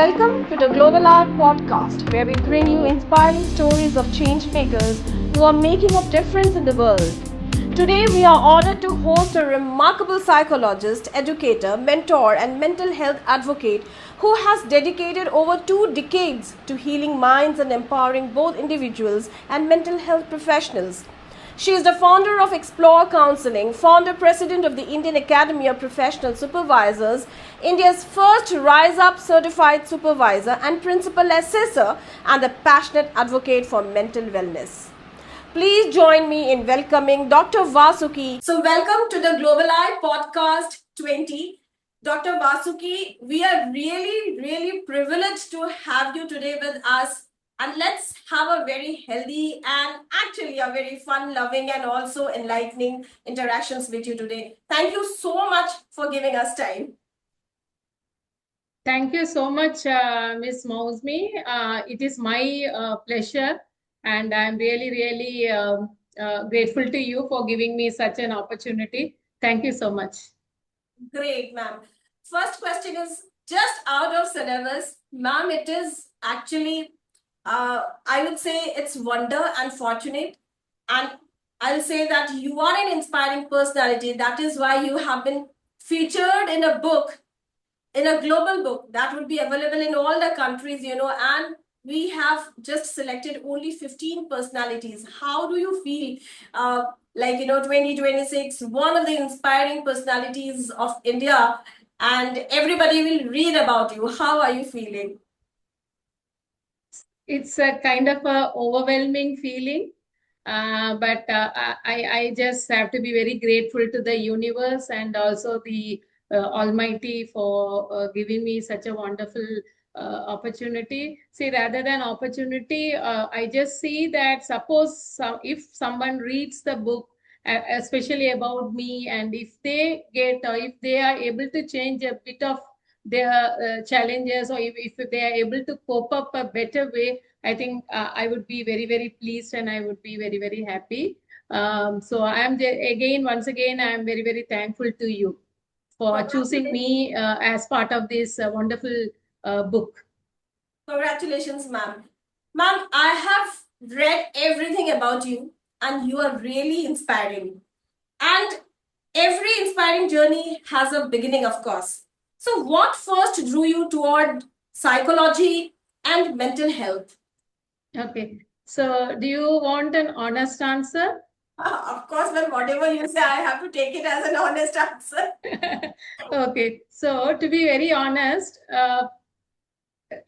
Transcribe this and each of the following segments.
Welcome to the Globali Podcast, where we bring you inspiring stories of change makers who are making a difference in the world. Today, we are honored to host a remarkable psychologist, educator, mentor, and mental health advocate who has dedicated over 2 decades to healing minds and empowering both individuals and mental health professionals. She is the founder of Explore Counselling, founder president of the Indian Academy of Professional Supervisors, India's first Rise Up certified supervisor and principal assessor, and a passionate advocate for mental wellness. Please join me in welcoming Dr. Vasuki. So, welcome to the Globali Podcast 20. Dr. Vasuki, we are really privileged to have you today with us. And let's have a very healthy and actually a very fun, loving, and also enlightening interactions with you today. Thank you so much for giving us time. Thank you so much, Miss Mousmi. It is my pleasure, and I'm really grateful to you for giving me such an opportunity. Thank you so much. Great, ma'am. First question is just out of syllabus. Ma'am, it is actually, I would say it's wonder and fortunate. And I'll say that you are an inspiring personality. That is why you have been featured in a book, in a global book that would be available in all the countries, and we have just selected only 15 personalities. How do you feel? 2026, one of the inspiring personalities of India, and everybody will read about you. How are you feeling? It's a kind of a overwhelming feeling, but I just have to be very grateful to the universe and also the Almighty for giving me such a wonderful opportunity. See, rather than opportunity, I just see that suppose if someone reads the book, especially about me, and if they are able to change a bit of their challenges, or if they are able to cope up a better way, I think I would be very pleased, and I would be very happy. So once again, I am very thankful to you for choosing me as part of this wonderful book. Congratulations, ma'am. Ma'am, I have read everything about you, and you are really inspiring. And every inspiring journey has a beginning, of course. So, what first drew you toward psychology and mental health? Okay. So, do you want an honest answer? Of course, ma'am, whatever you say, I have to take it as an honest answer. Okay. So, to be very honest,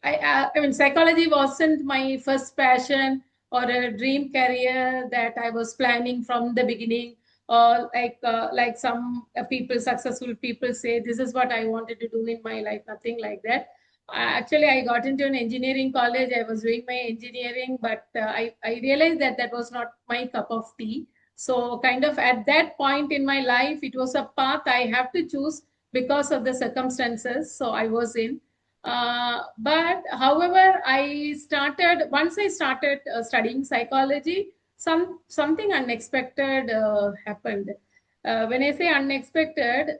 I mean, psychology wasn't my first passion or a dream career that I was planning from the beginning. Or like some people, successful people say, this is what I wanted to do in my life. Nothing like that. Actually, I got into an engineering college. I was doing my engineering, but I realized that that was not my cup of tea. So, kind of at that point in my life, it was a path I have to choose because of the circumstances. So, I was in. But however, once I started studying psychology, something unexpected happened. When I say unexpected,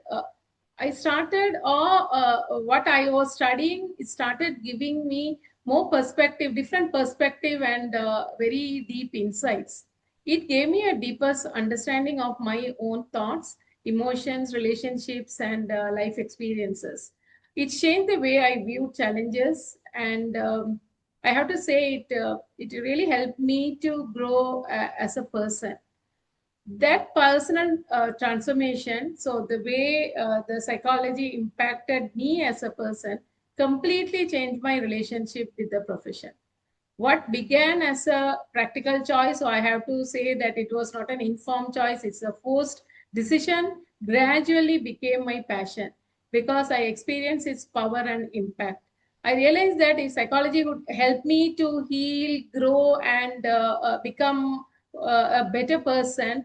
I started, or what I was studying, it started giving me more perspective, different perspective, and very deep insights. It gave me a deeper understanding of my own thoughts, emotions, relationships, and life experiences. It changed the way I view challenges, and I have to say it really helped me to grow as a person. That personal transformation, so the way the psychology impacted me as a person, completely changed my relationship with the profession. What began as a practical choice, so I have to say that it was not an informed choice, it's a forced decision, gradually became my passion because I experienced its power and impact. I realized that if psychology would help me to heal, grow, and become a better person,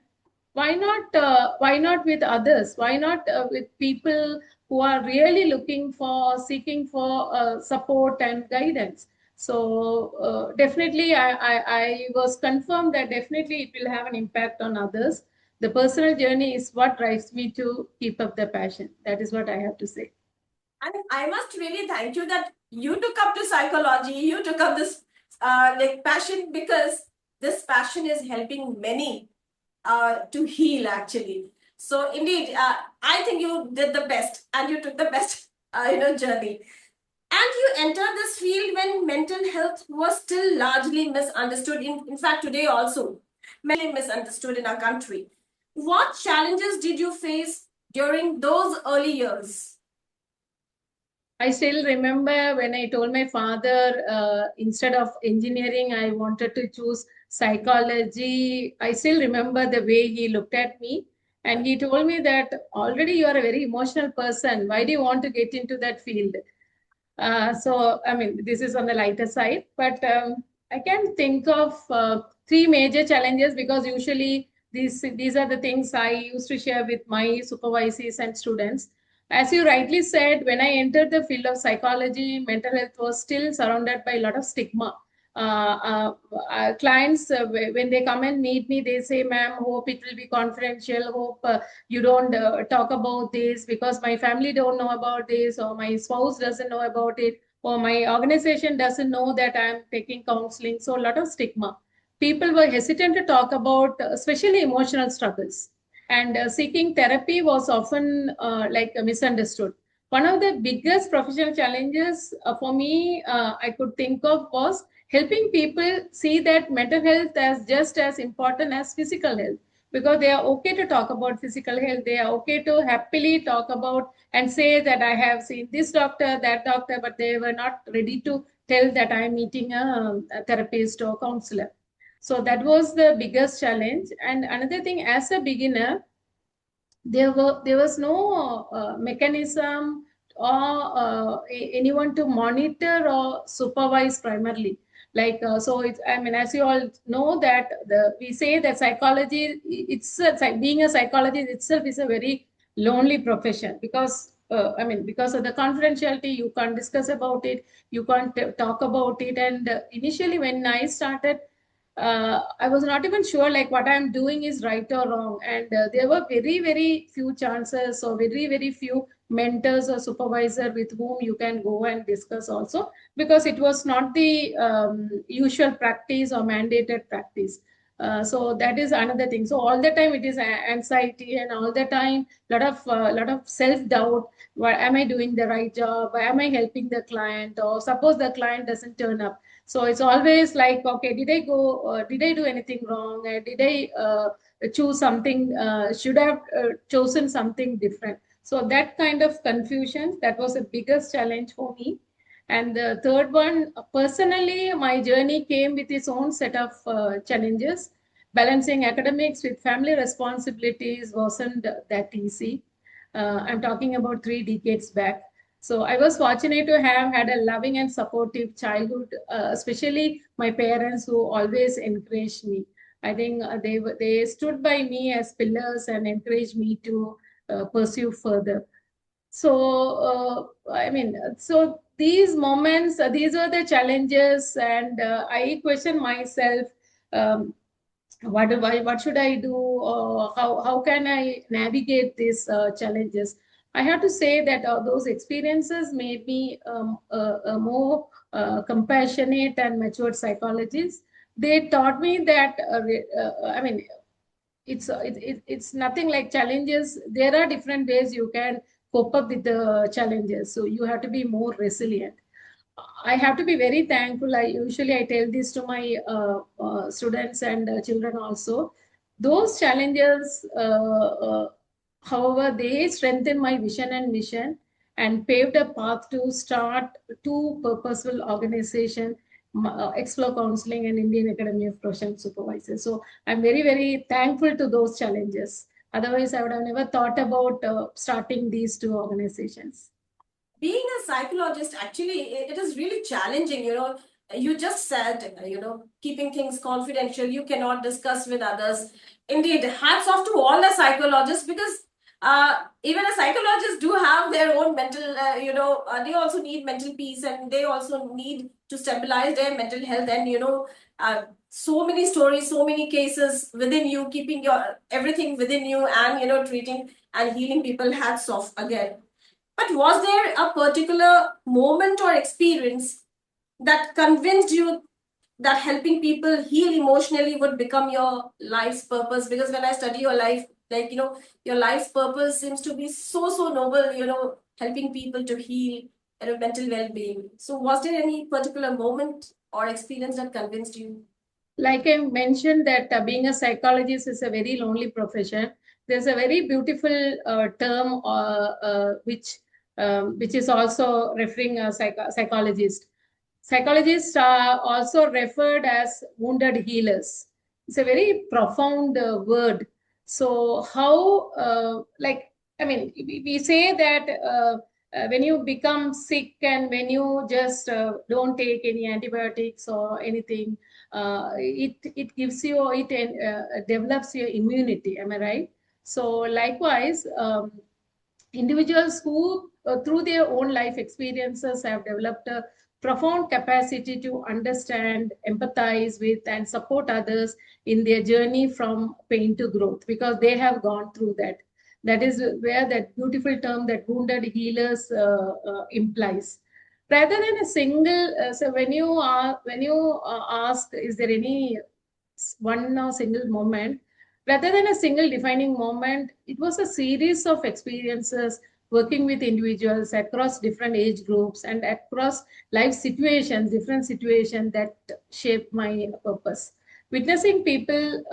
why not with others? Why not with people who are really looking for, seeking for support and guidance? So definitely, I was confirmed that definitely it will have an impact on others. The personal journey is what drives me to keep up the passion. That is what I have to say. And I must really thank you that you took up to psychology, you took up this like passion, because this passion is helping many to heal actually. So indeed, I think you did the best and you took the best journey. And you entered this field when mental health was still largely misunderstood. In fact, today also, many misunderstood in our country. What challenges did you face during those early years? I still remember when I told my father, instead of engineering, I wanted to choose psychology. I still remember the way he looked at me. And he told me that already you are a very emotional person. Why do you want to get into that field? So, I mean, this is on the lighter side, but I can think of three major challenges, because usually these are the things I used to share with my supervisors and students. As you rightly said, when I entered the field of psychology, mental health was still surrounded by a lot of stigma. Clients, when they come and meet me, they say, "Ma'am, hope it will be confidential. Hope you don't talk about this, because my family don't know about this, or my spouse doesn't know about it, or my organization doesn't know that I'm taking counseling." So a lot of stigma. People were hesitant to talk about, especially emotional struggles, and seeking therapy was often misunderstood. One of the biggest professional challenges for me, I could think of, was helping people see that mental health as just as important as physical health, because they are okay to talk about physical health. They are okay to happily talk about and say that I have seen this doctor, that doctor, but they were not ready to tell that I am meeting a therapist or counselor. So that was the biggest challenge. And another thing, as a beginner, there was no mechanism or anyone to monitor or supervise primarily. So it's, I mean, as you all know, that we say that psychology itself, being a psychologist itself, is a very lonely profession, because I mean, because of the confidentiality, you can't discuss about it, you can't talk about it. And initially when I started, I was not even sure like what I'm doing is right or wrong. And there were very, very few chances, or very, very few mentors or supervisor with whom you can go and discuss also, because it was not the usual practice or mandated practice. So that is another thing. So all the time it is anxiety, and all the time lot of self doubt. Why am I doing the right job? Why am I helping the client? Or suppose the client doesn't turn up, so it's always like, okay, did I do anything wrong? Did I choose something? Should I have chosen something different? So that kind of confusion, that was the biggest challenge for me. And the third one, personally, my journey came with its own set of challenges. Balancing academics with family responsibilities wasn't that easy. I'm talking about 3 decades back. So I was fortunate to have had a loving and supportive childhood, especially my parents, who always encouraged me. I think they stood by me as pillars and encouraged me to pursue further. So these moments, these are the challenges, and I question myself. Um, what should I do, or how can I navigate these challenges? I have to say that those experiences made me a more compassionate and matured psychologist. They taught me that I mean, it's nothing like challenges. There are different ways you can cope up with the challenges, so you have to be more resilient. I have to be very thankful. I tell this to my students and children also. Those challenges, however, they strengthen my vision and mission, and paved a path to start two purposeful organization, Explore Counseling and Indian Academy of Professional Supervisors. So I'm very, very thankful to those challenges. Otherwise, I would have never thought about starting these two organizations. Being a psychologist, actually, it is really challenging. You just said, keeping things confidential, you cannot discuss with others. Indeed, hats off to all the psychologists, because even a psychologist do have their own mental, they also need mental peace, and they also need to stabilize their mental health. And so many stories, so many cases within you, keeping your everything within you, and treating and healing people. Hats off again. But was there a particular moment or experience that convinced you that helping people heal emotionally would become your life's purpose? Because when I study your life, like, your life's purpose seems to be so noble, helping people to heal and mental well-being. So was there any particular moment or experience that convinced you? Like I mentioned that being a psychologist is a very lonely profession. There's a very beautiful term which is also referring a psychologist. Psychologists are also referred as wounded healers. It's a very profound word. So how I mean we say that when you become sick and when you just don't take any antibiotics or anything, it gives you, it develops your immunity. Am I right? So likewise, individuals who through their own life experiences have developed a profound capacity to understand, empathize with, and support others in their journey from pain to growth, because they have gone through that. That is where that beautiful term that wounded healers implies. Rather than a single, so when you ask, is there any one or single moment, rather than a single defining moment, it was a series of experiences working with individuals across different age groups and across life situations, different situations, that shaped my purpose. Witnessing people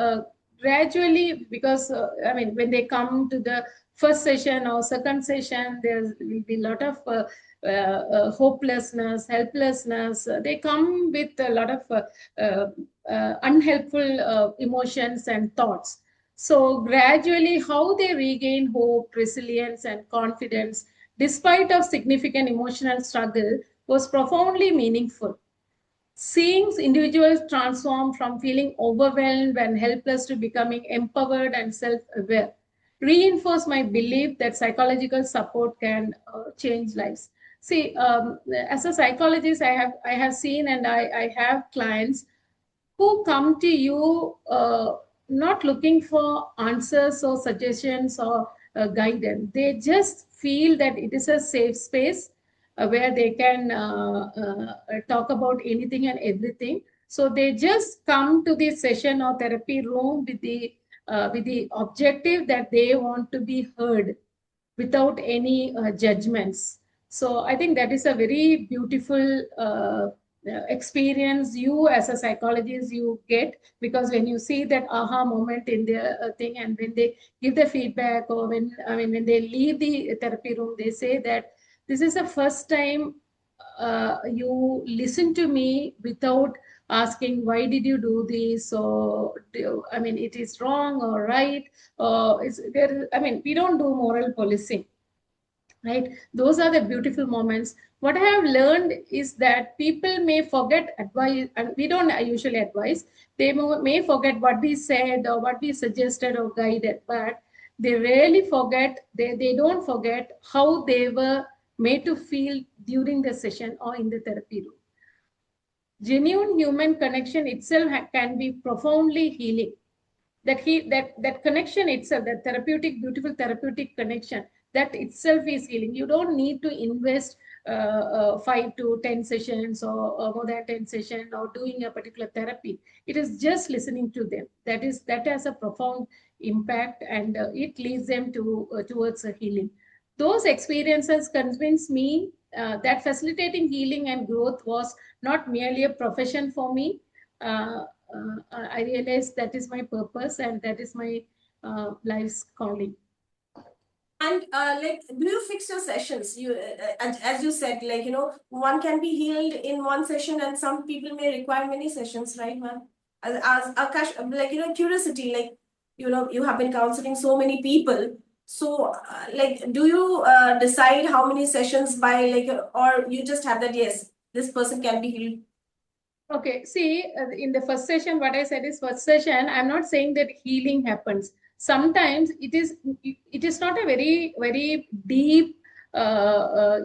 gradually, because I mean, when they come to the first session or second session, there will be a lot of hopelessness, helplessness. They come with a lot of unhelpful emotions and thoughts. So gradually, how they regain hope, resilience, and confidence despite of significant emotional struggle was profoundly meaningful. Seeing individuals transform from feeling overwhelmed and helpless to becoming empowered and self-aware reinforce my belief that psychological support can change lives. See, as a psychologist, I have seen, and I have clients who come to you not looking for answers or suggestions or guidance. They just feel that it is a safe space where they can talk about anything and everything. So they just come to the session or therapy room with the objective that they want to be heard without any judgments. So I think that is a very beautiful experience you as a psychologist you get, because when you see that aha moment in the thing, and when they give the feedback, or when I mean when they leave the therapy room, they say that this is the first time you listen to me without asking why did you do this, or I mean it is wrong or right, or is there, I mean we don't do moral policing, right? Those are the beautiful moments. What I have learned is that people may forget advice, and we don't usually advise. They may forget what we said or what we suggested or guided, but they rarely forget, they don't forget how they were made to feel during the session or in the therapy room. Genuine human connection itself can be profoundly healing. That connection itself, that therapeutic, beautiful therapeutic connection, that itself is healing. You don't need to invest 5 to 10 sessions, or more than 10 sessions, or doing a particular therapy. It is just listening to them that has a profound impact, and it leads them to towards a healing. Those experiences convince me that facilitating healing and growth was not merely a profession for me. I realized that is my purpose, and that is my life's calling. And like, do you fix your sessions? You, as you said, like, one can be healed in one session, and some people may require many sessions, right, ma'am? As Akash, like, curiosity, like, you have been counseling so many people. So, like, do you decide how many sessions by, like, or you just have that, yes, this person can be healed? Okay, see, in the first session, what I said is first session. I'm not saying that healing happens. Sometimes it is not a very deep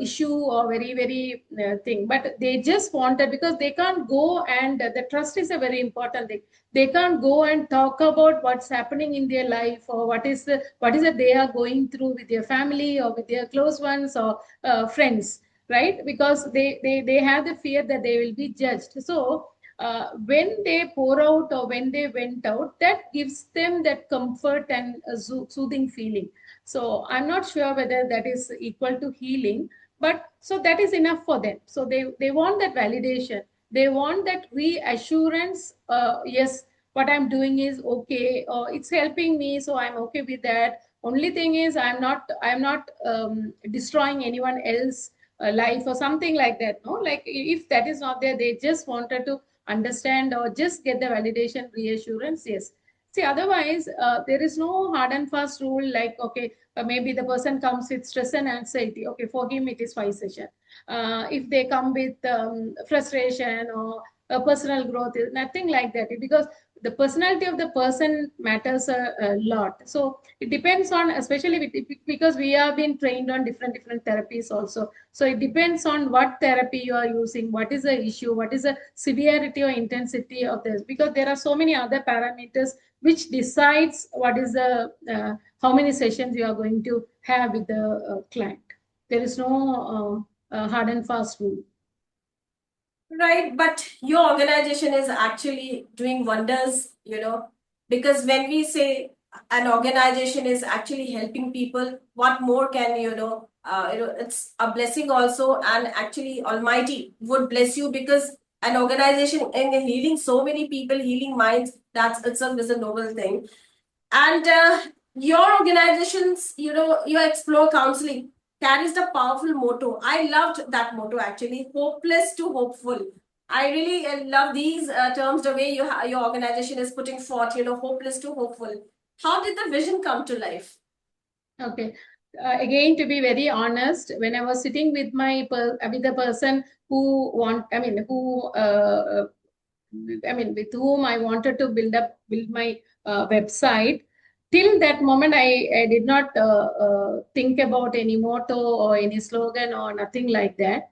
issue or very thing, but they just wanted, because they can't go, and the trust is a very important thing. They can't go and talk about what's happening in their life, or what is it they are going through with their family or with their close ones or friends, right? Because they have the fear that they will be judged. So when they pour out or when they went out, that gives them that comfort and a soothing feeling. So I'm not sure whether that is equal to healing, but so that is enough for them. So they want that validation. They want that reassurance. Yes, what I'm doing is okay, or it's helping me, so I'm okay with that. Only thing is, I'm not destroying anyone else life or something like that. No, like if that is not there, they just wanted to understand or just get the validation, reassurance. Yes. See, otherwise, there is no hard and fast rule like, okay, maybe the person comes with stress and anxiety. Okay, for him, it is 5 sessions. If they come with frustration or personal growth, nothing like that. Because the personality of the person matters a lot. So it depends on, especially because we have been trained on different therapies also. So it depends on what therapy you are using, what is the issue, what is the severity or intensity of this, because there are so many other parameters which decides what is the how many sessions you are going to have with the client. There is no hard and fast rule. Right, but your organization is actually doing wonders, because when we say an organization is actually helping people, what more can, it's a blessing also, and actually Almighty would bless you, because an organization and healing so many people, healing minds, that's itself is a noble thing. And your organization's, your Explore Counseling carries the powerful motto. I loved that motto actually, hopeless to hopeful. I really love these terms, the way your organization is putting forth, hopeless to hopeful. How did the vision come to life? Okay. Again, to be very honest, when I was sitting with with the person with whom I wanted to build my website, till that moment, I did not think about any motto or any slogan or nothing like that.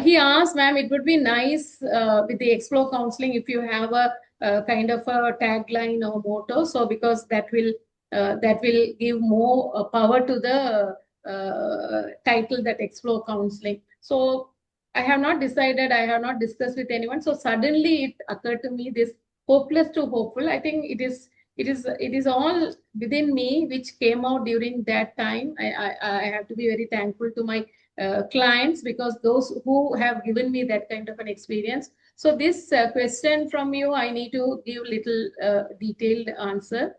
He asked, ma'am, it would be nice with the Explore Counseling if you have a kind of a tagline or motto. So because that will give more power to the title, that Explore Counseling. So I have not decided, I have not discussed with anyone. So suddenly it occurred to me, this hopeless to hopeful. I think it is all within me, which came out during that time. I have to be very thankful to my clients, because those who have given me that kind of an experience. So this question from you, I need to give little detailed answer.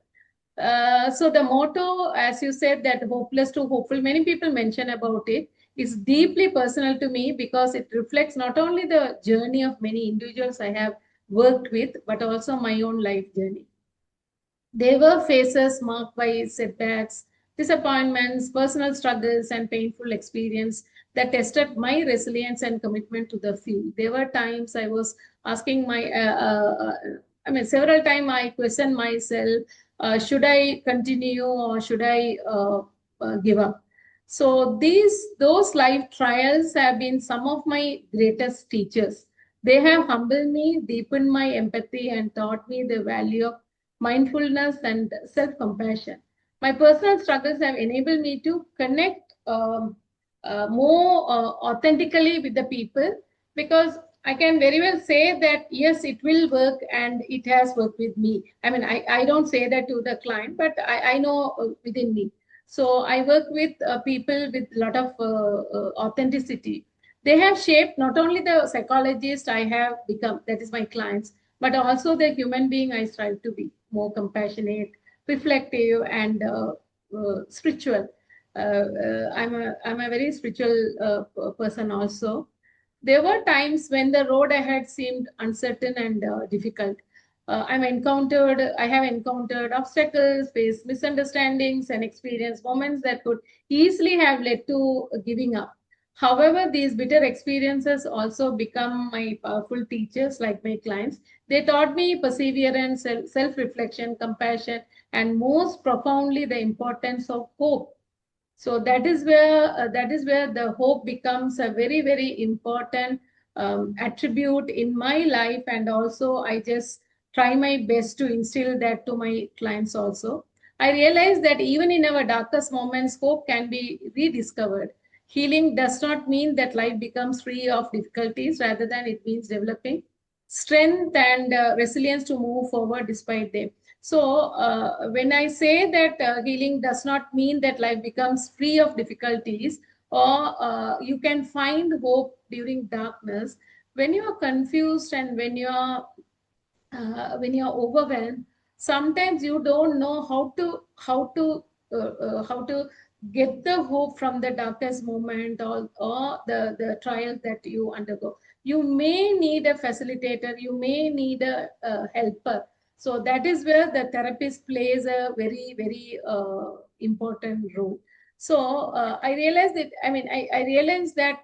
So the motto, as you said, that hopeless to hopeful, many people mention about it, is deeply personal to me, because it reflects not only the journey of many individuals I have worked with, but also my own life journey. There were phases marked by setbacks, disappointments, personal struggles, and painful experience that tested my resilience and commitment to the field. There were times I was asking several times I questioned myself, should I continue or should I give up? So those life trials have been some of my greatest teachers. They have humbled me, deepened my empathy, and taught me the value of mindfulness and self-compassion. My personal struggles have enabled me to connect more authentically with the people, because I can very well say that yes, it will work and it has worked with me. I don't say that to the client, but I know within me. So I work with people with a lot of authenticity. They have shaped not only the psychologist I have become, that is my clients, but also the human being I strive to be, more compassionate, reflective, and spiritual. I'm a very spiritual person also. There were times when the road ahead seemed uncertain and difficult. I have encountered obstacles, faced misunderstandings, and experienced moments that could easily have led to giving up. However, these bitter experiences also become my powerful teachers, like my clients. They taught me perseverance, self reflection, compassion, and most profoundly, the importance of hope. So that is where the hope becomes a very very important attribute in my life, and also I just try my best to instill that to my clients also. I realize that even in our darkest moments, hope can be rediscovered. Healing does not mean that life becomes free of difficulties, rather than it means developing strength and resilience to move forward despite them. So, when I say that healing does not mean that life becomes free of difficulties, or you can find hope during darkness, when you are confused and when you're overwhelmed, sometimes you don't know how to get the hope from the darkest moment, or the trial that you undergo. You may need a facilitator, you may need a helper. So that is where the therapist plays a very very important role. So I realized that, I realized that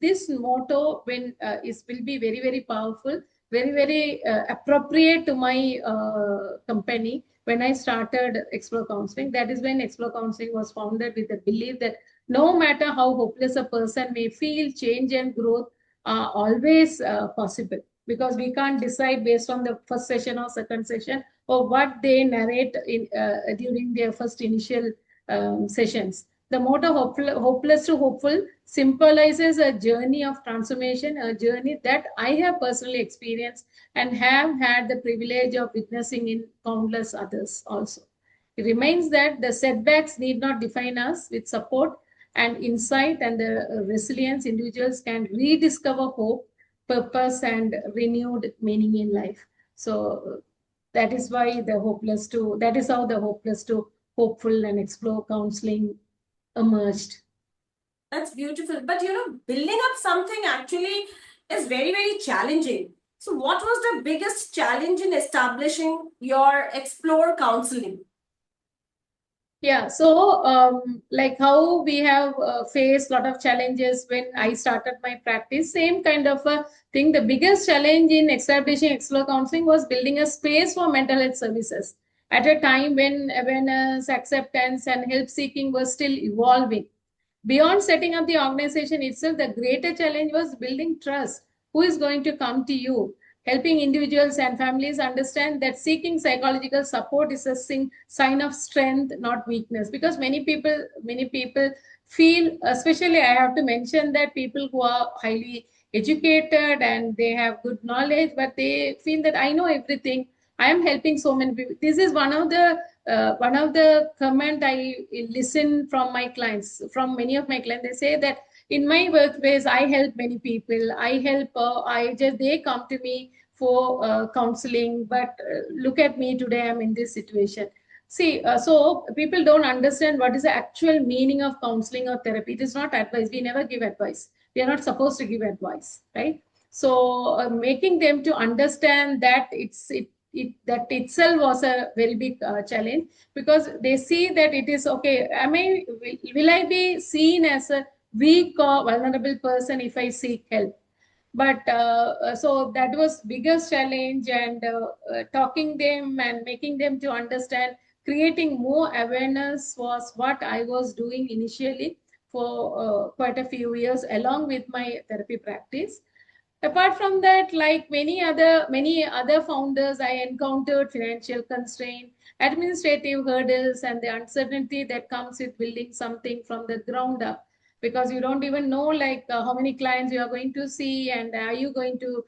this motto when is will be very very powerful, very very appropriate to my company when I started Explore Counseling. That is when Explore Counseling was founded, with the belief that no matter how hopeless a person may feel, change and growth are always possible, because we can't decide based on the first session or second session, or what they narrate in during their first initial sessions. The motto hopeless to hopeful symbolizes a journey of transformation, a journey that I have personally experienced and have had the privilege of witnessing in countless others also. It remains that the setbacks need not define us. With support and insight and the resilience, individuals can rediscover hope, purpose, and renewed meaning in life. So that is how the hopeless to hopeful and Explore Counseling emerged. That's beautiful. But building up something actually is very, very challenging. So, what was the biggest challenge in establishing your Explore Counseling? Yeah, so like how we have faced a lot of challenges when I started my practice, same kind of a thing. The biggest challenge in establishing Explore Counseling was building a space for mental health services at a time when awareness, acceptance, and help seeking was still evolving. Beyond setting up the organization itself, the greater challenge was building trust. Who is going to come to you? Helping individuals and families understand that seeking psychological support is a sign of strength, not weakness. Because many people feel, especially I have to mention that people who are highly educated and they have good knowledge, but they feel that I know everything. I am helping so many people. This is one of the comment I listen from my clients, from many of my clients. They say that in my workplace, I help many people. They come to me for counseling, but look at me today, I'm in this situation. See, so people don't understand what is the actual meaning of counseling or therapy. It is not advice. We never give advice. We are not supposed to give advice, right? So making them to understand that that itself was a very big challenge, because they see that it is okay. Will I be seen as a weak or vulnerable person if I seek help? But so that was biggest challenge, and talking them and making them to understand, creating more awareness was what I was doing initially for quite a few years along with my therapy practice. Apart from that, like many other founders, I encountered financial constraint, administrative hurdles, and the uncertainty that comes with building something from the ground up, because you don't even know like how many clients you are going to see, and are you going to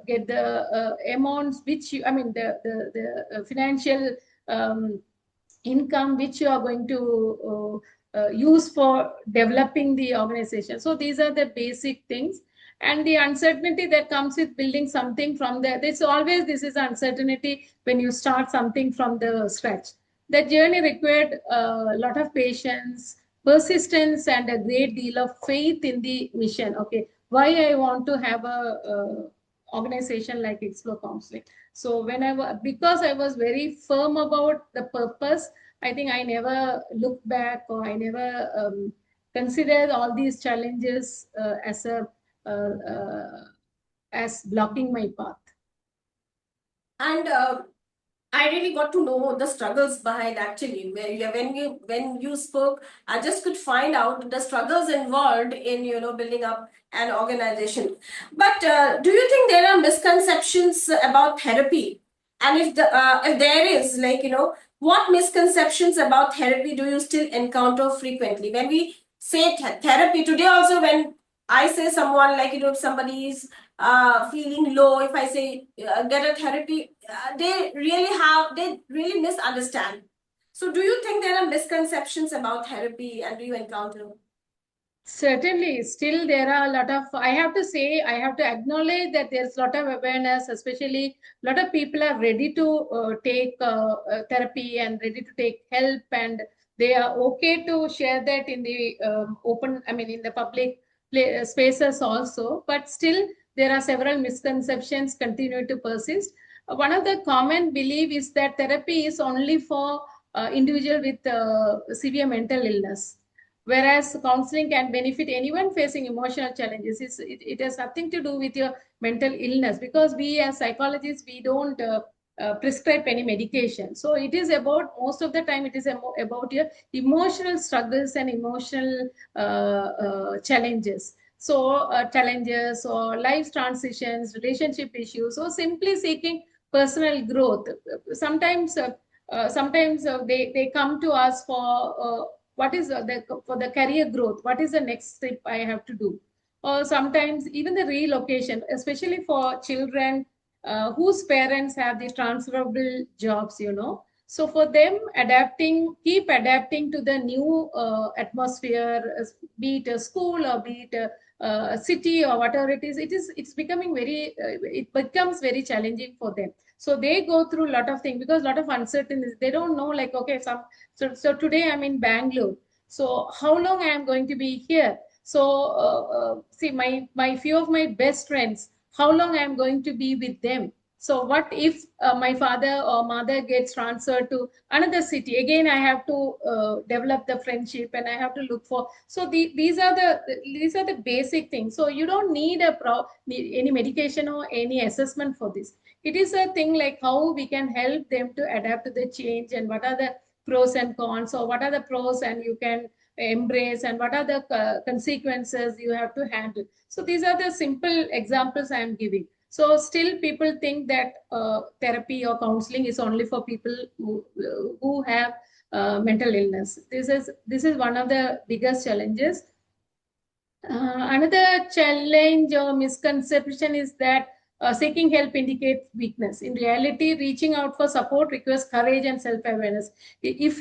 get the amounts which you, the financial um, income which you are going to use for developing the organization. So these are the basic things, and the uncertainty that comes with building something from there. This is uncertainty when you start something from the scratch. The journey required a lot of patience, persistence, and a great deal of faith in the mission. Okay, why I want to have a organization like Explore Counseling. So because I was very firm about the purpose, I think I never looked back, or I never considered all these challenges uh, uh, as blocking my path. And I really got to know the struggles behind actually when you spoke. I just could find out the struggles involved in building up an organization. But do you think there are misconceptions about therapy? And if there is, what misconceptions about therapy do you still encounter frequently when we say therapy today? Also, when I say someone, if somebody is feeling low, if I say get a therapy, they really misunderstand. So do you think there are misconceptions about therapy, and do you encounter? Certainly, still there are a lot of, I have to say, I have to acknowledge that there's a lot of awareness, especially a lot of people are ready to take therapy and ready to take help, and they are okay to share that in the open, I mean, in the public spaces also. But still, there are several misconceptions continue to persist. One of the common belief is that therapy is only for individual with severe mental illness, whereas counseling can benefit anyone facing emotional challenges. It has nothing to do with your mental illness, because we as psychologists, we don't prescribe any medication. So it is about, most of the time it is about your emotional struggles and emotional challenges. So challenges or life transitions, relationship issues, or simply seeking personal growth. Sometimes they come to us for what is for the career growth, what is the next step I have to do, or sometimes even the relocation, especially for children whose parents have the transferable jobs. So for them, keep adapting to the new atmosphere, be it a school or be it a city or whatever it is, it's becoming it becomes very challenging for them. So they go through a lot of things because a lot of uncertainty. They don't know, like, okay, so today I'm in Bangalore. So how long I am going to be here? So see, my few of my best friends, how long I am going to be with them? So what if my father or mother gets transferred to another city? Again, I have to develop the friendship, and I have to look for. So these are the basic things. So you don't need any medication or any assessment for this. It is a thing like how we can help them to adapt to the change, and what are the pros and cons, or what are the pros and you can embrace, and what are the consequences you have to handle. So these are the simple examples I am giving. So still people think that therapy or counseling is only for people who have mental illness. This is one of the biggest challenges. Another challenge or misconception is that seeking help indicates weakness. In reality, reaching out for support requires courage and self-awareness. If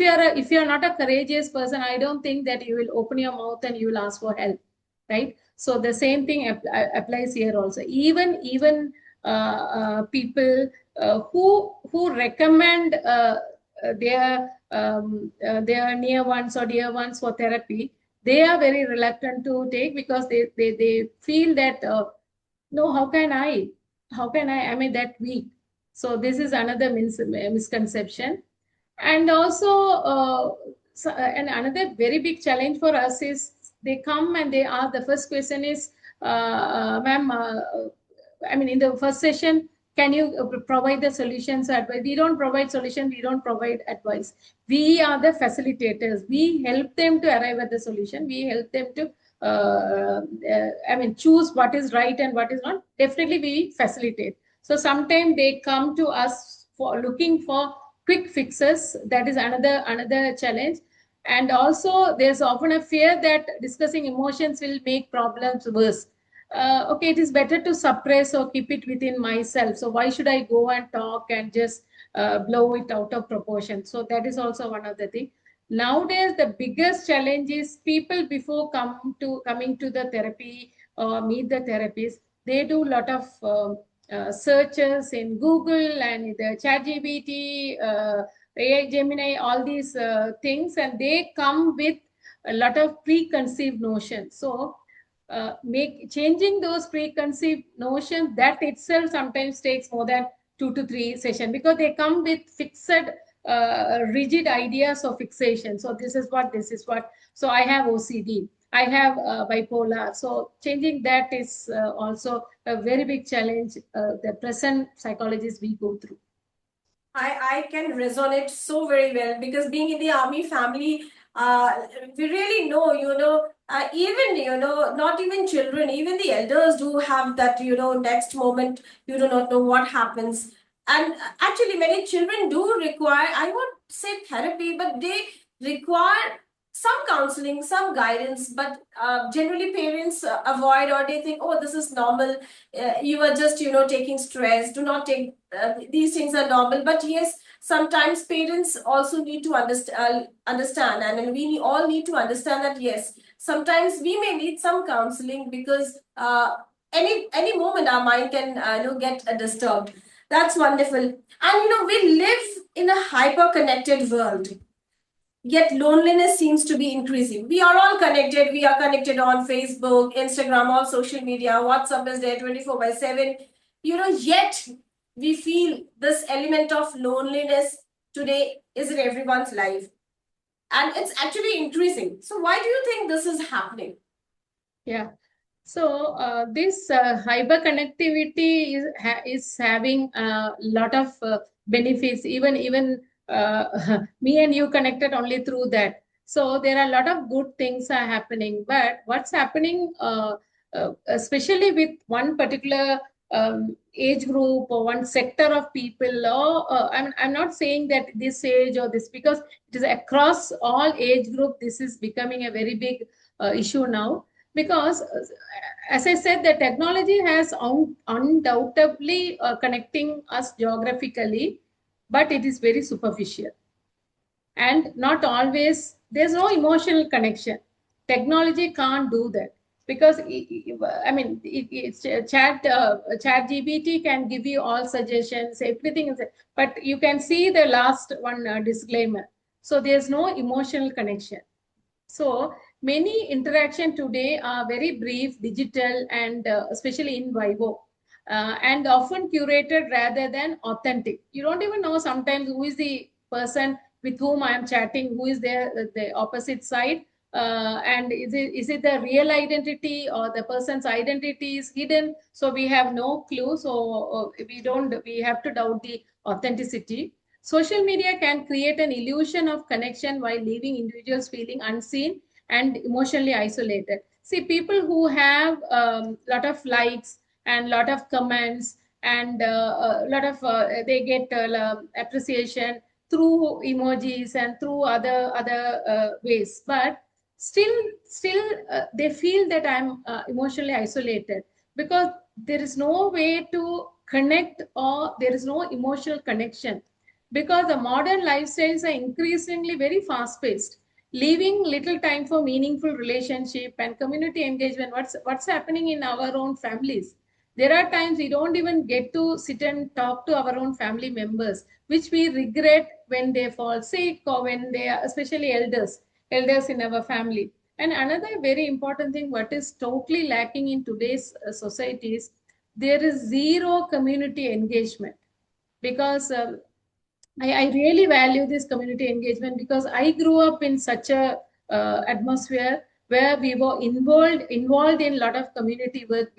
you're not a courageous person, I don't think that you will open your mouth and you will ask for help, right? So the same thing applies here also. Even people who recommend their near ones or dear ones for therapy, they are very reluctant to take, because they feel that no, how can I am I that weak? So this is another misconception. And also and another very big challenge for us is, they come and they ask, the first question is, ma'am, I mean, in the first session, can you provide the solutions advice? We don't provide solution, we don't provide advice. We are the facilitators. We help them to arrive at the solution. We help them to I mean, choose what is right and what is not. Definitely we facilitate. So sometimes they come to us for looking for quick fixes. That is another challenge. And also there's often a fear that discussing emotions will make problems worse. Okay, it is better to suppress or keep it within myself. So why should I go and talk and just blow it out of proportion? So that is also one of the things. Nowadays the biggest challenge is people, before coming to the therapy or meet the therapist, they do a lot of searches in Google and the ChatGPT, AI, Gemini, all these things, and they come with a lot of preconceived notions. So make changing those preconceived notions, that itself sometimes takes more than 2 to 3 sessions, because they come with fixed rigid ideas of fixation. So this is what so I have OCD, I have bipolar. So changing that is also a very big challenge the present psychologists we go through. I can resonate so very well because being in the army family, we really know, even, not even children, even the elders do have that, next moment, you do not know what happens. And actually, many children do require, I won't say therapy, but they require some counseling, some guidance, but generally parents avoid, or they think, oh, this is normal. You are just, taking stress. Do not take these things are normal. But yes, sometimes parents also need to understand, and we all need to understand that yes, sometimes we may need some counseling because any moment our mind can get disturbed. That's wonderful. And we live in a hyper connected world, yet loneliness seems to be increasing. We are all connected. We are connected on Facebook, Instagram, all social media. WhatsApp is there 24 by 7. Yet we feel this element of loneliness today is in everyone's life. And it's actually increasing. So, why do you think this is happening? Yeah. So this hyper connectivity is having a lot of benefits. Even me and you connected only through that. So there are a lot of good things are happening. But what's happening, especially with one particular age group or one sector of people, or I'm not saying that this age or this, because it is across all age group. This is becoming a very big issue now, because as I said, the technology has undoubtedly connecting us geographically, but it is very superficial and not always. There's no emotional connection. Technology can't do that, because I mean, it's chat gbt can give you all suggestions, everything is, but you can see the last one disclaimer. So there's no emotional connection. So many interaction today are very brief, digital, and especially in vivo, and often curated rather than authentic. You don't even know sometimes who is the person with whom I am chatting, who is there, the opposite side, and is it the real identity, or the person's identity is hidden? So we have no clue. So we have to doubt the authenticity. Social media can create an illusion of connection while leaving individuals feeling unseen and emotionally isolated. See, people who have a lot of likes and lot of comments and a lot of they get appreciation through emojis and through other ways, but still they feel that I'm emotionally isolated, because there is no way to connect, or there is no emotional connection, because the modern lifestyles are increasingly very fast paced, leaving little time for meaningful relationship and community engagement. What's happening in our own families? There are times we don't even get to sit and talk to our own family members, which we regret when they fall sick, or when they are, especially elders in our family. And another very important thing, what is totally lacking in today's societies, there is zero community engagement. Because I really value this community engagement, because I grew up in such a atmosphere where we were involved in a lot of community work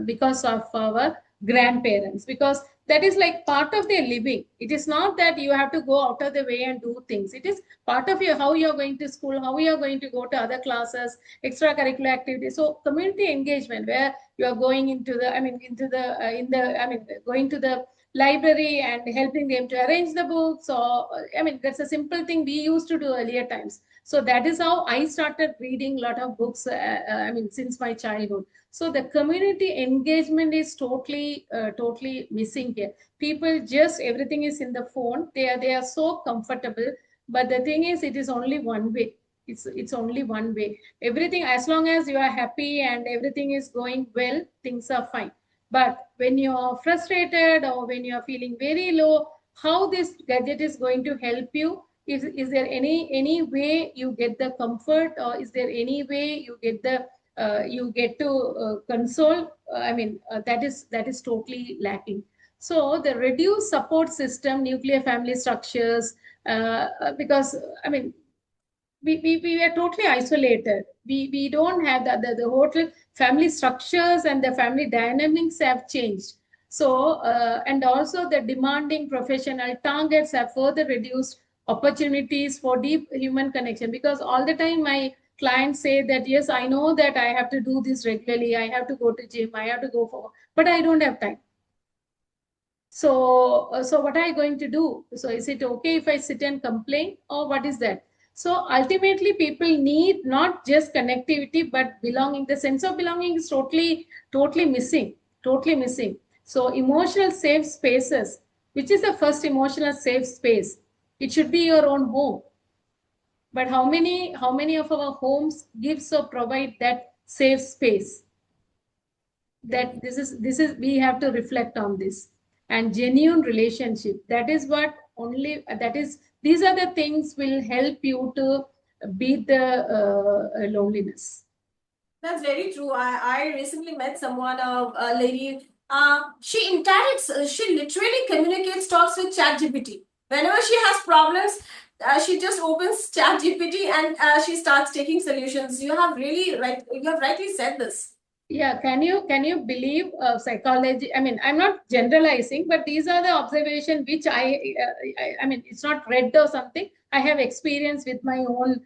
because of our grandparents, because that is like part of their living. It is not that you have to go out of the way and do things. It is part of your, how you're going to school, how you're going to go to other classes, extracurricular activities. So community engagement, where you are going into the, I mean, into the in the I mean, going to the library and helping them to arrange the books, or I mean, that's a simple thing we used to do earlier times. So that is how I started reading a lot of books, I mean, since my childhood. So the community engagement is totally missing here. People just, everything is in the phone. They are so comfortable, but the thing is, it is only one way. It's only one way. Everything, as long as you are happy and everything is going well, things are fine. But when you are frustrated, or when you are feeling very low, how this gadget is going to help you? Is there any way you get the comfort, or is there any way you get to console? I mean, that is totally lacking. So the reduced support system, nuclear family structures, because I mean, we are totally isolated. We don't have the whole family structures, and the family dynamics have changed. So, and also the demanding professional targets have further reduced opportunities for deep human connection, because all the time my clients say that, yes, I know that I have to do this regularly, I have to go to gym, I have to go for, but I don't have time. So, so what are you going to do? So, is it okay if I sit and complain, or what is that? So, ultimately, people need not just connectivity but belonging. The sense of belonging is totally missing, totally missing. So, emotional safe spaces, which is the first emotional safe space? It should be your own home. But how many of our homes gives or provide that safe space? That this is we have to reflect on this. And genuine relationship, that is what only that is these are the things will help you to beat the loneliness. That's very true. I recently met someone, a lady. She interacts, she literally communicates, talks with ChatGPT. Whenever she has problems, she just opens ChatGPT and she starts taking solutions. You have rightly said this. Yeah, can you believe psychology? I mean, I'm not generalizing, but these are the observation which I mean, it's not read or something. I have experience with my own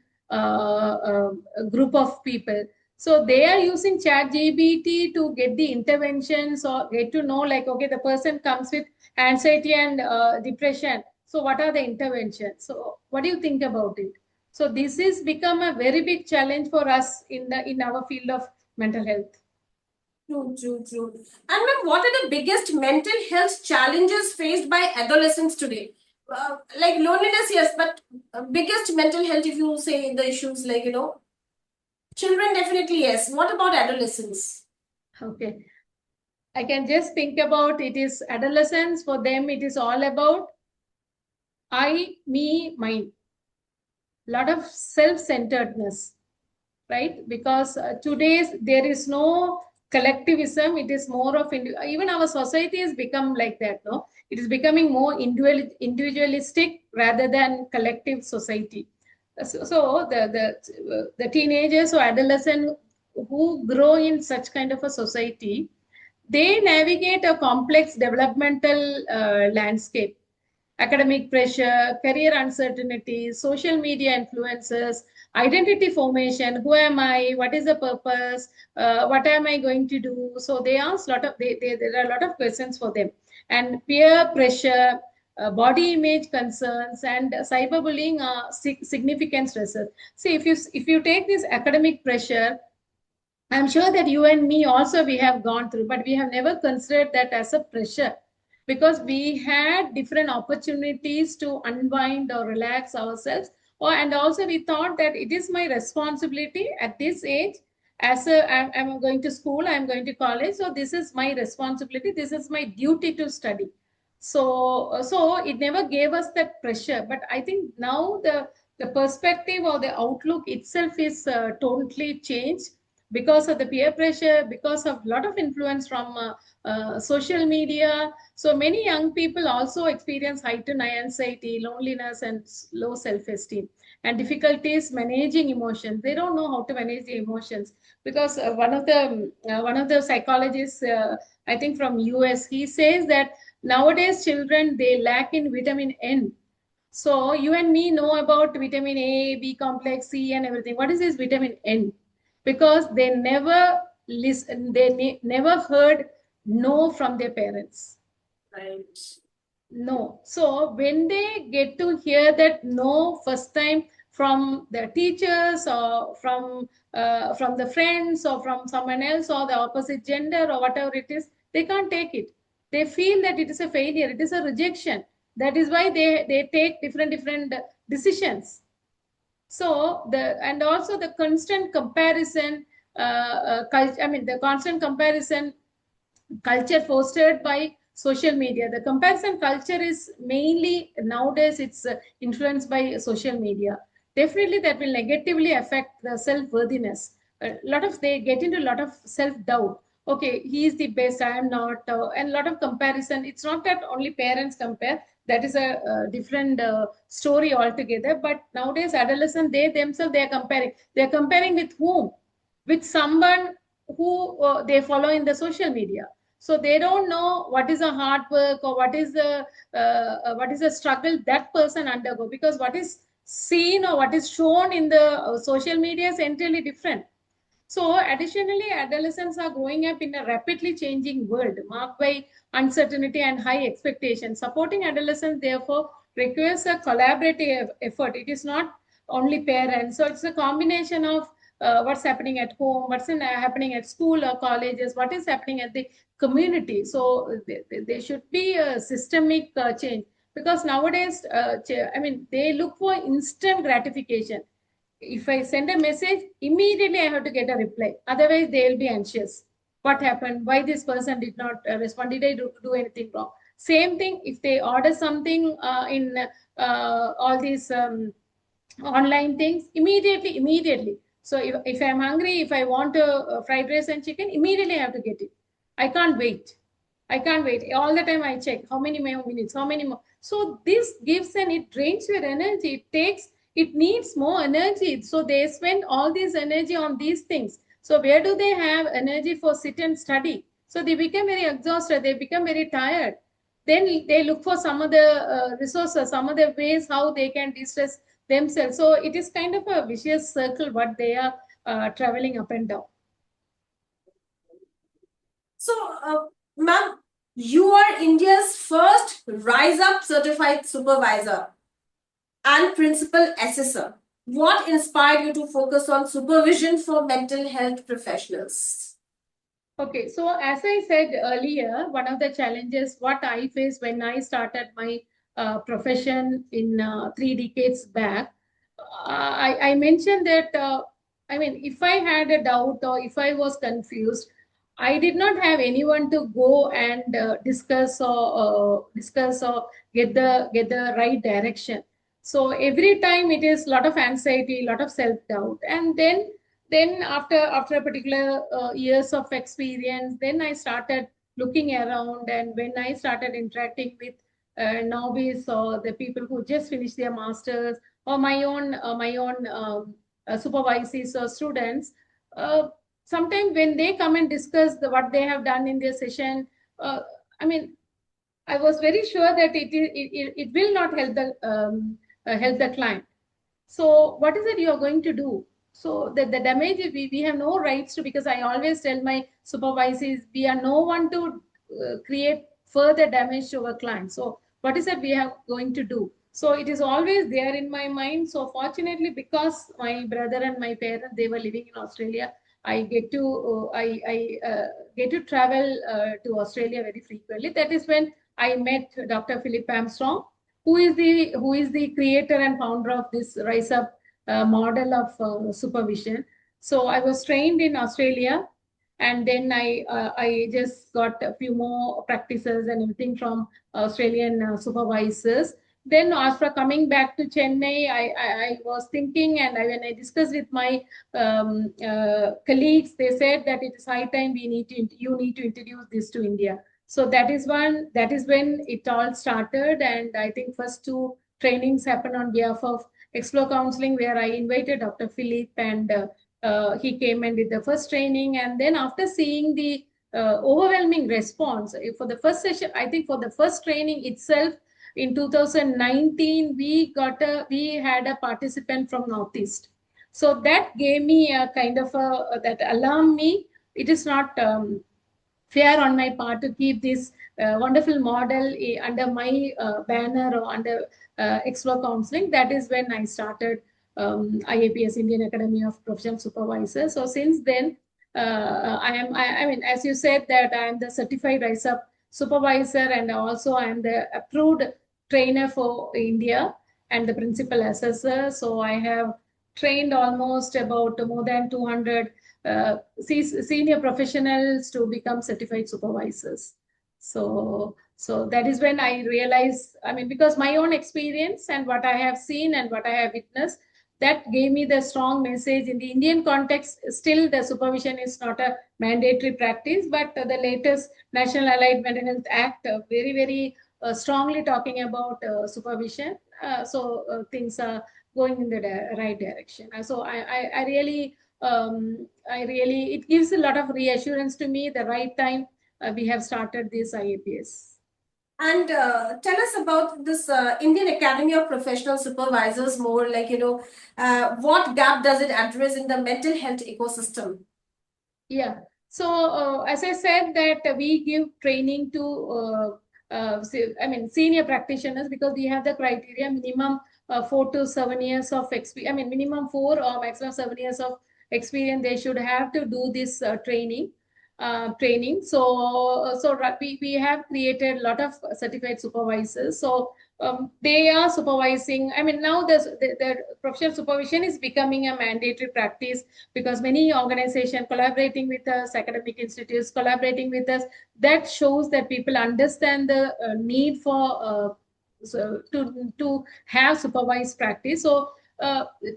group of people. So they are using chat gpt to get the interventions, or get to know, like, okay, the person comes with anxiety and depression, so what are the interventions? So what do you think about it? So this is become a very big challenge for us in our field of mental health. True, true, true. And ma'am, what are the biggest mental health challenges faced by adolescents today? Like loneliness, yes, but biggest mental health, if you say the issues like, children, definitely yes. What about adolescents? Okay. I can just think about it is adolescence. For them, it is all about I, me, mine. Lot of self-centeredness, right? Because today's there is no collectivism. It is more of even our society has become like that. No, it is becoming more individualistic rather than collective society. So the teenagers or adolescents who grow in such kind of a society, they navigate a complex developmental landscape. Academic pressure, career uncertainty, social media influences, identity formation. Who am I? What is the purpose? What am I going to do? So they ask lot of there are a lot of questions for them, and peer pressure, body image concerns, and cyberbullying are significant stressors. See, if you take this academic pressure, I'm sure that you and me also we have gone through, but we have never considered that as a pressure, because we had different opportunities to unwind or relax ourselves. Or and also we thought that it is my responsibility at this age. I'm going to school, I'm going to college, so this is my responsibility. This is my duty to study. So it never gave us that pressure. But I think now the perspective or the outlook itself is totally changed because of the peer pressure, because of a lot of influence from social media. So many young people also experience heightened anxiety, loneliness, and low self-esteem, and difficulties managing emotions. They don't know how to manage the emotions, because one of the psychologists, I think from US, he says that nowadays children, they lack in vitamin N. So you and me know about vitamin A, B complex, C, and everything. What is this vitamin N? Because they never listen, they never heard no from their parents. Right. No. So when they get to hear that no first time from their teachers, or from the friends, or from someone else, or the opposite gender, or whatever it is, they can't take it. They feel that it is a failure, it is a rejection. That is why they take different decisions. So and also the constant comparison, I mean the constant comparison culture fostered by social media. The comparison culture is mainly nowadays, it's influenced by social media. Definitely that will negatively affect the self-worthiness. A lot of they get into a lot of self-doubt. Okay, he is the best, I am not, and a lot of comparison. It's not that only parents compare, that is a different story altogether. But nowadays adolescents, they themselves, they are comparing with whom? With someone who they follow in the social media. So they don't know what is a hard work or what is the struggle that person undergo, because what is seen or what is shown in the social media is entirely different. So, additionally, adolescents are growing up in a rapidly changing world marked by uncertainty and high expectations. Supporting adolescents, therefore, requires a collaborative effort. It is not only parents. So, it's a combination of what's happening at home, happening at school or colleges, what is happening at the community. So, there should be a systemic change, because nowadays, they look for instant gratification. If I send a message, immediately I have to get a reply. Otherwise, they'll be anxious. What happened? Why this person did not respond? Did I do anything wrong? Same thing if they order something in all these online things, immediately. So if I'm hungry, if I want a fried rice and chicken, immediately I have to get it. I can't wait. I can't wait. All the time I check how many more minutes, how many more. So this gives and it drains your energy. It needs more energy. So they spend all this energy on these things. So where do they have energy for sit and study? So they become very exhausted. They become very tired. Then they look for some other resources, some other ways how they can distress themselves. So it is kind of a vicious circle what they are traveling up and down. So, ma'am, you are India's first Rise Up certified supervisor and principal assessor. What inspired you to focus on supervision for mental health professionals? Okay, so as I said earlier, one of the challenges what I faced when I started my profession in 3 decades back, I mentioned that if I had a doubt or if I was confused, I did not have anyone to go and discuss or get the right direction. So every time it is a lot of anxiety, a lot of self doubt, and then after a particular years of experience, then I started looking around, and when I started interacting with novice or the people who just finished their masters or my own supervisees or students, uh, sometimes when they come and discuss what they have done in their session, uh, I mean, I was very sure that it will not help the client. So what is it you are going to do? So the damage, we have no rights to, because I always tell my supervisors, we are no one to create further damage to our clients. So what is it we are going to do? So it is always there in my mind. So fortunately, because my brother and my parents, they were living in Australia, I get to travel to Australia very frequently. That is when I met Dr. Philip Armstrong, who is the creator and founder of this Rise Up model of supervision. So I was trained in Australia, and then I just got a few more practices and everything from Australian supervisors. Then after coming back to Chennai, I was thinking, and when I discussed with my colleagues, they said that it is high time you need to introduce this to India. So that is when it all started, and I think first two trainings happened on behalf of Explore Counselling, where I invited Dr. Philip, and he came and did the first training. And then after seeing the overwhelming response for the first session, I think for the first training itself in 2019, we had a participant from Northeast. So that gave me a kind of that alarmed me. It is not fair on my part to keep this wonderful model under my banner or under Explore Counselling. That is when I started IAPS, Indian Academy of Professional Supervisors. So since then, I mean, as you said, that I am the certified Rise Up supervisor, and also I am the approved trainer for India and the principal assessor. So I have trained almost about more than 200 senior professionals to become certified supervisors. So that is when I realized, I mean, because my own experience and what I have seen and what I have witnessed, that gave me the strong message. In the Indian context, still the supervision is not a mandatory practice, but the latest National Allied Mental Health Act very, very strongly talking about supervision. So things are going in the right direction. So I really, it gives a lot of reassurance to me. The right time we have started this IAPS. And tell us about this Indian Academy of Professional Supervisors more, like, what gap does it address in the mental health ecosystem? Yeah. So as I said that we give training to senior practitioners, because we have the criteria minimum 4 to 7 years of experience. I mean minimum 4 or maximum 7 years of experience. They should have to do this training. We have created a lot of certified supervisors. So they are supervising. I mean now the professional supervision is becoming a mandatory practice, because many organizations collaborating with us, academic institutes collaborating with us, that shows that people understand the need for to have supervised practice. So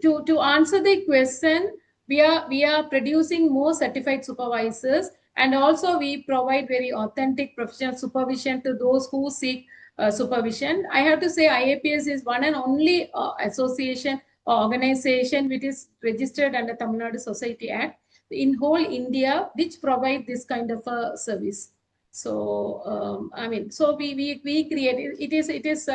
to answer the question, we are producing more certified supervisors, and also we provide very authentic professional supervision to those who seek supervision. I have to say IAPS is one and only association organization which is registered under Tamil Nadu Society Act in whole India, which provide this kind of a service. So so we create it is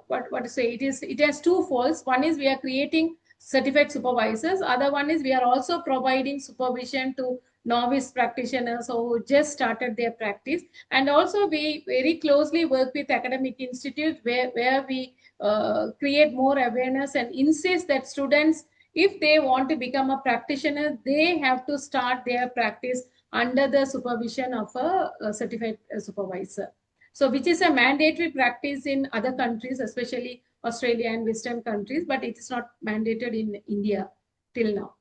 what to say, it has two folds. One is we are creating certified supervisors. Other one is we are also providing supervision to novice practitioners who just started their practice. And also we very closely work with academic institutes where we create more awareness and insist that students, if they want to become a practitioner, they have to start their practice under the supervision of a certified supervisor. So which is a mandatory practice in other countries, especially Australia and Western countries, but it is not mandated in India till now.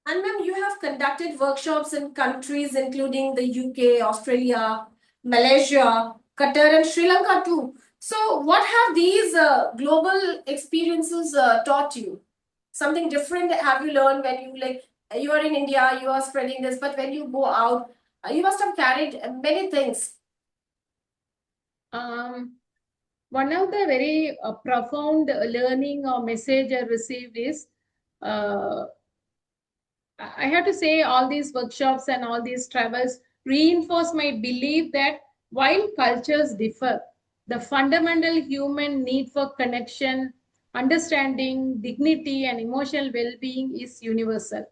And ma'am, you have conducted workshops in countries including the UK, Australia, Malaysia, Qatar, and Sri Lanka too. So, what have these global experiences taught you? Something different have you learned when you are in India, you are spreading this, but when you go out, you must have carried many things. One of the very profound learning or message I received is, I have to say all these workshops and all these travels reinforce my belief that while cultures differ, the fundamental human need for connection, understanding, dignity, and emotional well-being is universal.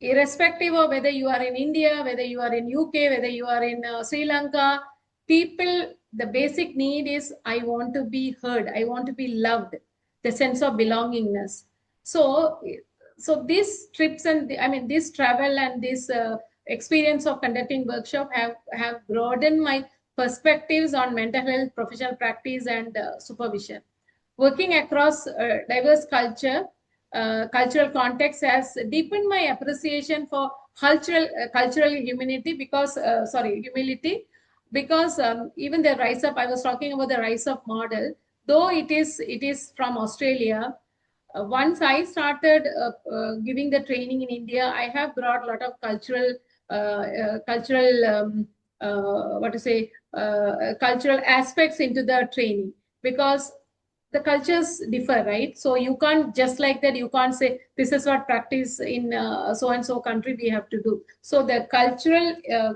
Irrespective of whether you are in India, whether you are in UK, whether you are in Sri Lanka, people, the basic need is I want to be heard, I want to be loved, the sense of belongingness. So these trips and this travel and this experience of conducting workshop have broadened my perspectives on mental health, professional practice, and supervision. Working across diverse cultural context has deepened my appreciation for cultural humility, because even the rise up, I was talking about the rise of model, though it is from Australia. Once I started giving the training in India, I have brought a lot of cultural aspects into the training, because the cultures differ, right? So you can't just like that. You can't say this is what practice in so and so country we have to do. So the cultural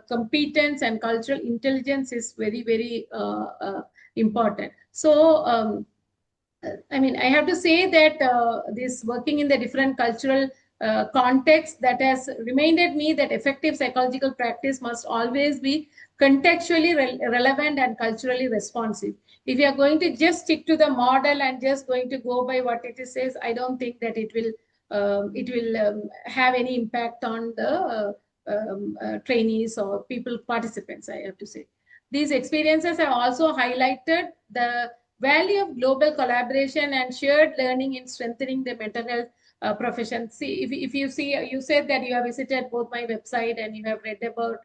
competence and cultural intelligence is very very important. So I have to say that this working in the different cultural context, that has reminded me that effective psychological practice must always be contextually relevant and culturally responsive. If you are going to just stick to the model and just going to go by what it says, I don't think that it will have any impact on the trainees or people participants, I have to say. These experiences have also highlighted the value of global collaboration and shared learning in strengthening the mental health profession. See, if you see, you said that you have visited both my website and you have read about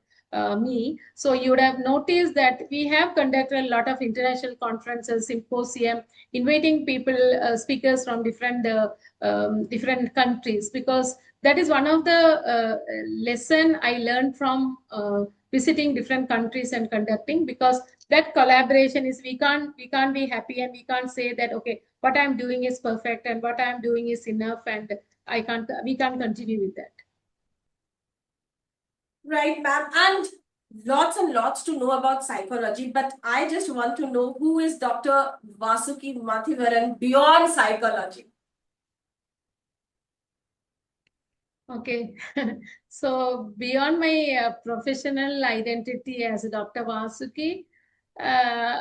me. So you would have noticed that we have conducted a lot of international conferences, symposium, inviting people, speakers from different countries, because that is one of the lesson I learned from visiting different countries and conducting, because that collaboration is, we can't be happy and we can't say that okay, what I'm doing is perfect and what I'm doing is enough and we can't continue with that. Right, ma'am. And lots to know about psychology, but I just want to know who is Dr. Vasuki Mathivaran beyond psychology. Okay. So beyond my professional identity as Dr. Vasuki, uh,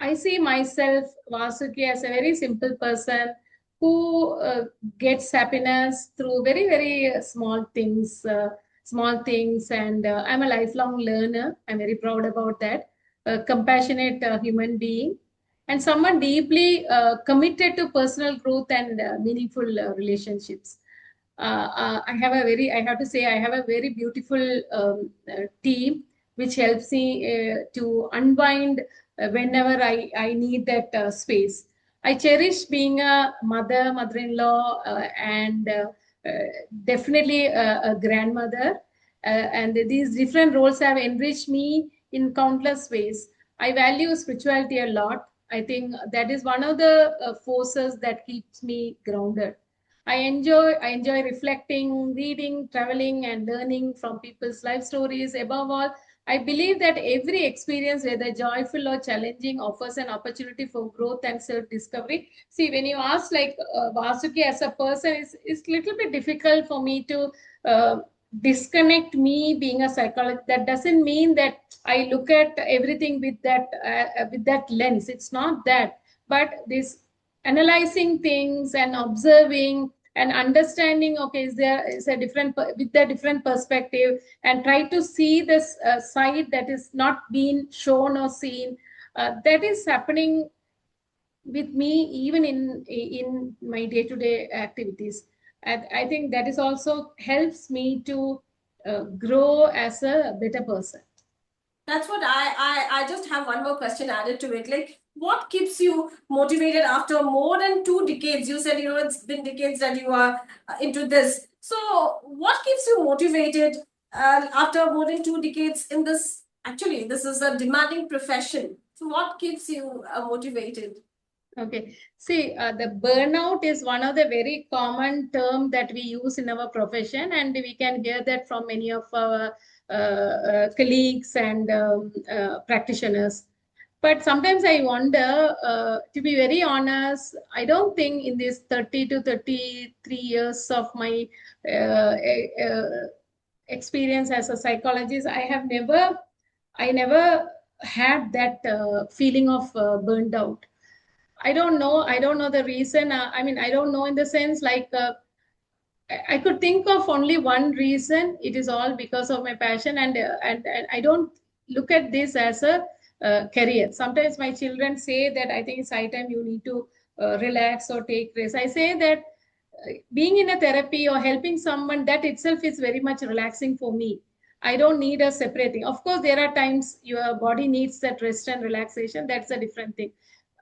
I see myself, Vasuki, as a very simple person who gets happiness through very, very small things. And I'm a lifelong learner. I'm very proud about that. A compassionate human being and someone deeply committed to personal growth and meaningful relationships. I have to say, I have a very beautiful team which helps me to unwind whenever I need that space. I cherish being a mother-in-law, and uh, definitely a grandmother. And these different roles have enriched me in countless ways. I value spirituality a lot. I think that is one of the forces that keeps me grounded. I enjoy reflecting, reading, traveling, and learning from people's life stories. Above all, I believe that every experience, whether joyful or challenging, offers an opportunity for growth and self-discovery. See, when you ask like Vasuki as a person, it's little bit difficult for me to uh, disconnect me being a psychologist. That doesn't mean that I look at everything with that lens. It's not that, but this analyzing things and observing and understanding, okay, is a different with a different perspective, and try to see this side that is not being shown or seen, that is happening with me even in my day-to-day activities. And I think that is also helps me to grow as a better person. That's what I just have one more question added to it. Like, what keeps you motivated after more than 2 decades? You said, it's been decades that you are into this. So, what keeps you motivated after more than 2 decades in this? Actually, this is a demanding profession. So, what keeps you motivated? Okay. See, the burnout is one of the very common term that we use in our profession, and we can hear that from many of our colleagues and practitioners. But sometimes I wonder, to be very honest, I don't think in these 30 to 33 years of my experience as a psychologist, I never had that feeling of burned out. I don't know. I don't know the reason. I mean, I don't know in the sense like I could think of only one reason. It is all because of my passion, and I don't look at this as a career. Sometimes my children say that I think it's high time you need to relax or take rest. I say that being in a therapy or helping someone, that itself is very much relaxing for me. I don't need a separate thing. Of course, there are times your body needs that rest and relaxation. That's a different thing.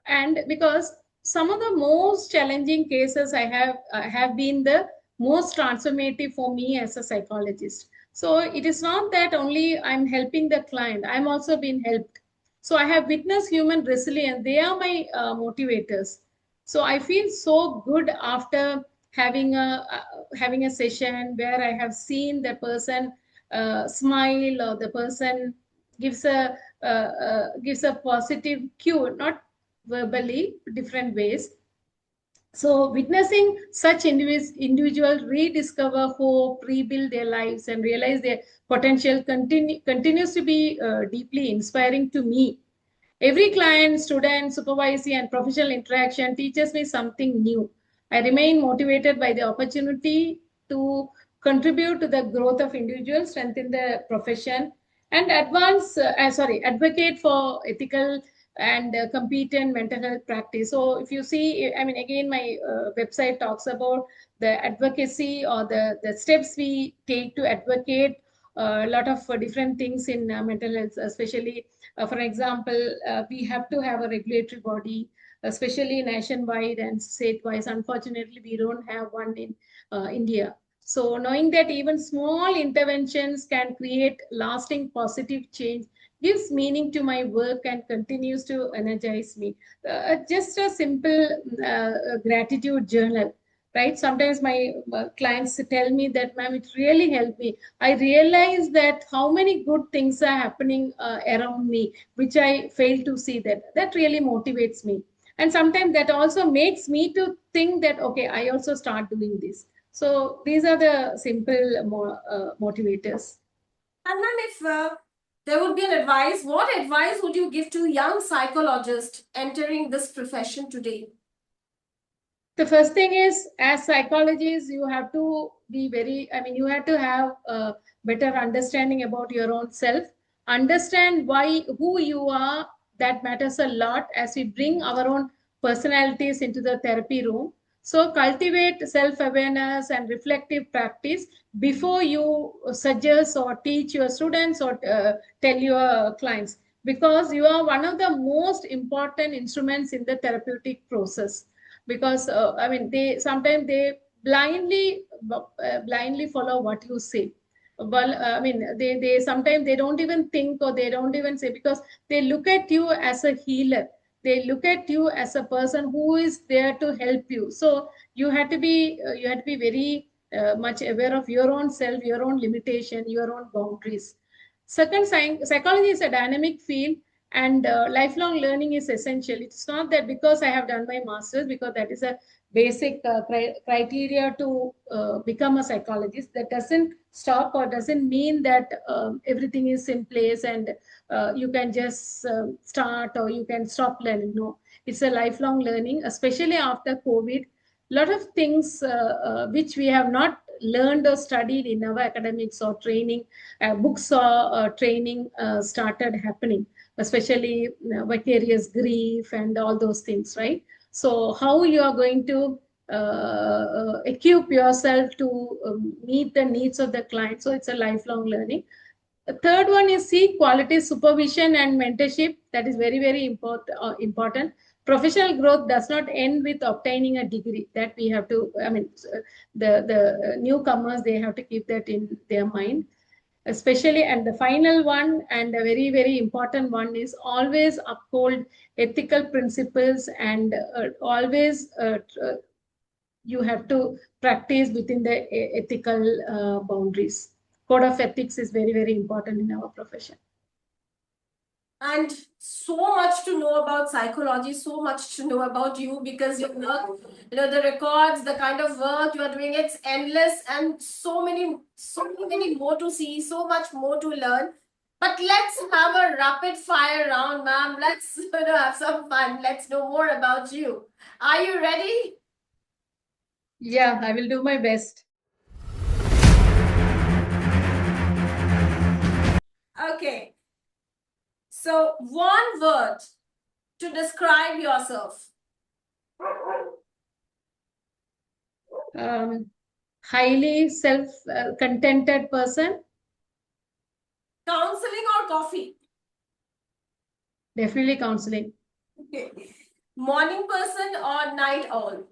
And because some of the most challenging cases I have been the most transformative for me as a psychologist. So it is not that only I'm helping the client, I'm also being helped. So I have witnessed human resilience. They are my motivators. So I feel so good after having a session where I have seen the person smile, or the person gives a positive cue, not verbally, different ways. So witnessing such individuals rediscover hope, rebuild their lives, and realize their potential continues to be deeply inspiring to me. Every client, student, supervisee, and professional interaction teaches me something new. I remain motivated by the opportunity to contribute to the growth of individuals, strengthen the profession, and advocate for ethical and competent mental health practice. So, if you see, I mean, again, my website talks about the advocacy, or the steps we take to advocate a lot of different things in mental health, especially for example, we have to have a regulatory body, especially nationwide and state-wise. Unfortunately, we don't have one in India. So, knowing that even small interventions can create lasting positive change gives meaning to my work and continues to energize me. Just a simple gratitude journal. right? Sometimes my clients tell me that, ma'am, it really helped me. I realize that how many good things are happening around me, which I fail to see. That really motivates me. And sometimes that also makes me to think that, okay, I also start doing this. So these are the simple motivators. And then if there would be an advice, what advice would you give to young psychologists entering this profession today? The first thing is, as psychologists, you have to be very, I mean, you have to have a better understanding about your own self, understand who you are. That matters a lot as we bring our own personalities into the therapy room. So cultivate self-awareness and reflective practice before you suggest or teach your students or tell your clients, because you are one of the most important instruments in the therapeutic process. Because I mean, they sometimes they blindly follow what you say. Well, I mean, they sometimes they don't even think, or they don't even say, because they look at you as a healer. They look at you as a person who is there to help you. So you have to be very much aware of your own self, your own limitation, your own boundaries. Second, psychology is a dynamic field, and lifelong learning is essential. It's not that because I have done my master's, because that is a basic criteria to become a psychologist. That doesn't stop or doesn't mean that everything is in place and you can just start or you can stop learning. No, it's a lifelong learning, especially after COVID. Lot of things which we have not learned or studied in our academics or training, books or training started happening, especially vicarious grief and all those things, right? So how you are going to equip yourself to meet the needs of the client. So it's a lifelong learning. The third one is see quality supervision and mentorship. That is very, very important. Professional growth does not end with obtaining a degree. That we have to, I mean, the newcomers, they have to keep that in their mind. Especially, and the final one, and a very, very important one, is always uphold ethical principles, and always you have to practice within the ethical boundaries. Code of ethics is very, very important in our profession. And so much to know about psychology, so much to know about you, because your work, the records, the kind of work you are doing, it's endless, and so many more to see, so much more to learn. But let's have a rapid fire round, ma'am. Let's have some fun. Let's know more about you. Are you ready? Yeah, I will do my best. Okay. So, one word to describe yourself. Highly self-contented person. Counseling or coffee? Definitely counseling. Okay. Morning person or night owl?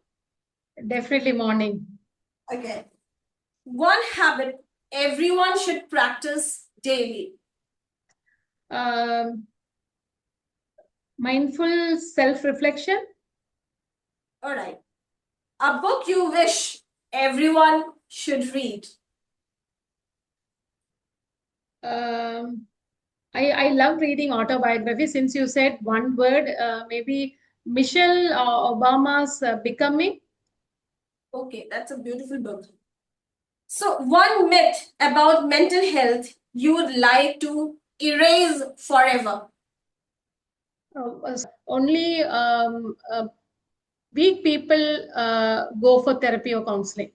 Definitely morning. Okay. One habit everyone should practice daily. Mindful self-reflection. All right. A book you wish everyone should read. I love reading autobiography. Since you said one word, maybe Michelle Obama's Becoming. Okay, that's a beautiful book. So, one myth about mental health you would like to erase forever. Only weak people go for therapy or counseling.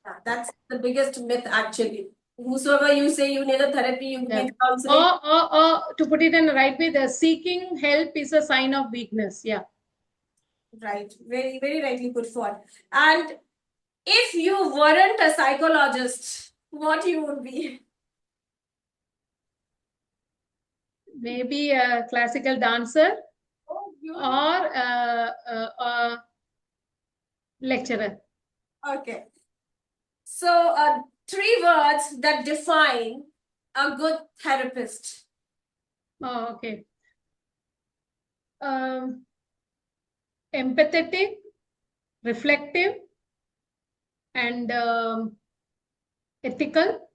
Yeah, that's the biggest myth, actually. Whosoever you say you need a therapy, you Yeah. need counseling. Or to put it in the right way, the seeking help is a sign of weakness. Yeah. Right. Very, very rightly put forward. And if you weren't a psychologist, what you would be? Maybe a classical dancer You? or a lecturer. Okay. So, three words that define a good therapist. Oh, okay. Empathetic, reflective, and ethical.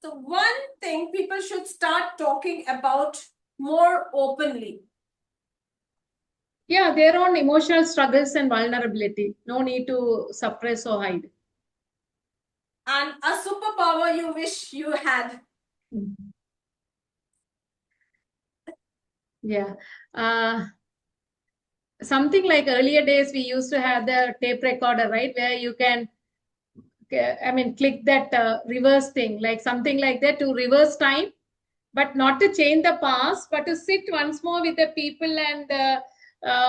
So one thing people should start talking about more openly. Yeah, their own emotional struggles and vulnerability. No need to suppress or hide. And a superpower you wish you had. Yeah. Something like earlier days, we used to have the tape recorder, right? Where you can, click that reverse thing, like something like that to reverse time, but not to change the past, but to sit once more with the people and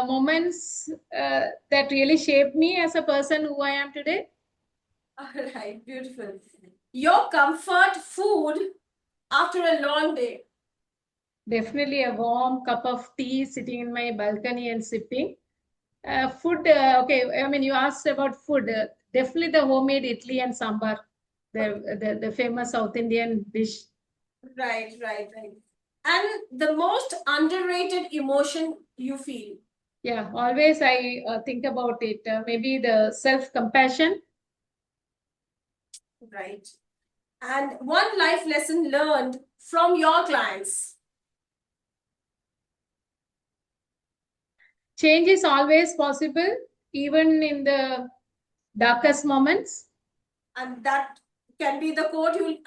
moments that really shaped me as a person who I am today. All right, beautiful. Your comfort food after a long day. Definitely a warm cup of tea sitting in my balcony and sipping. Food, okay. I mean, you asked about food. Definitely the homemade idli and sambar, the famous South Indian dish. Right, right, right. And the most underrated emotion you feel. Yeah, always I think about it. Maybe the self compassion. Right. And one life lesson learned from your clients. Change is always possible, even in the darkest moments. And that can be the quote you,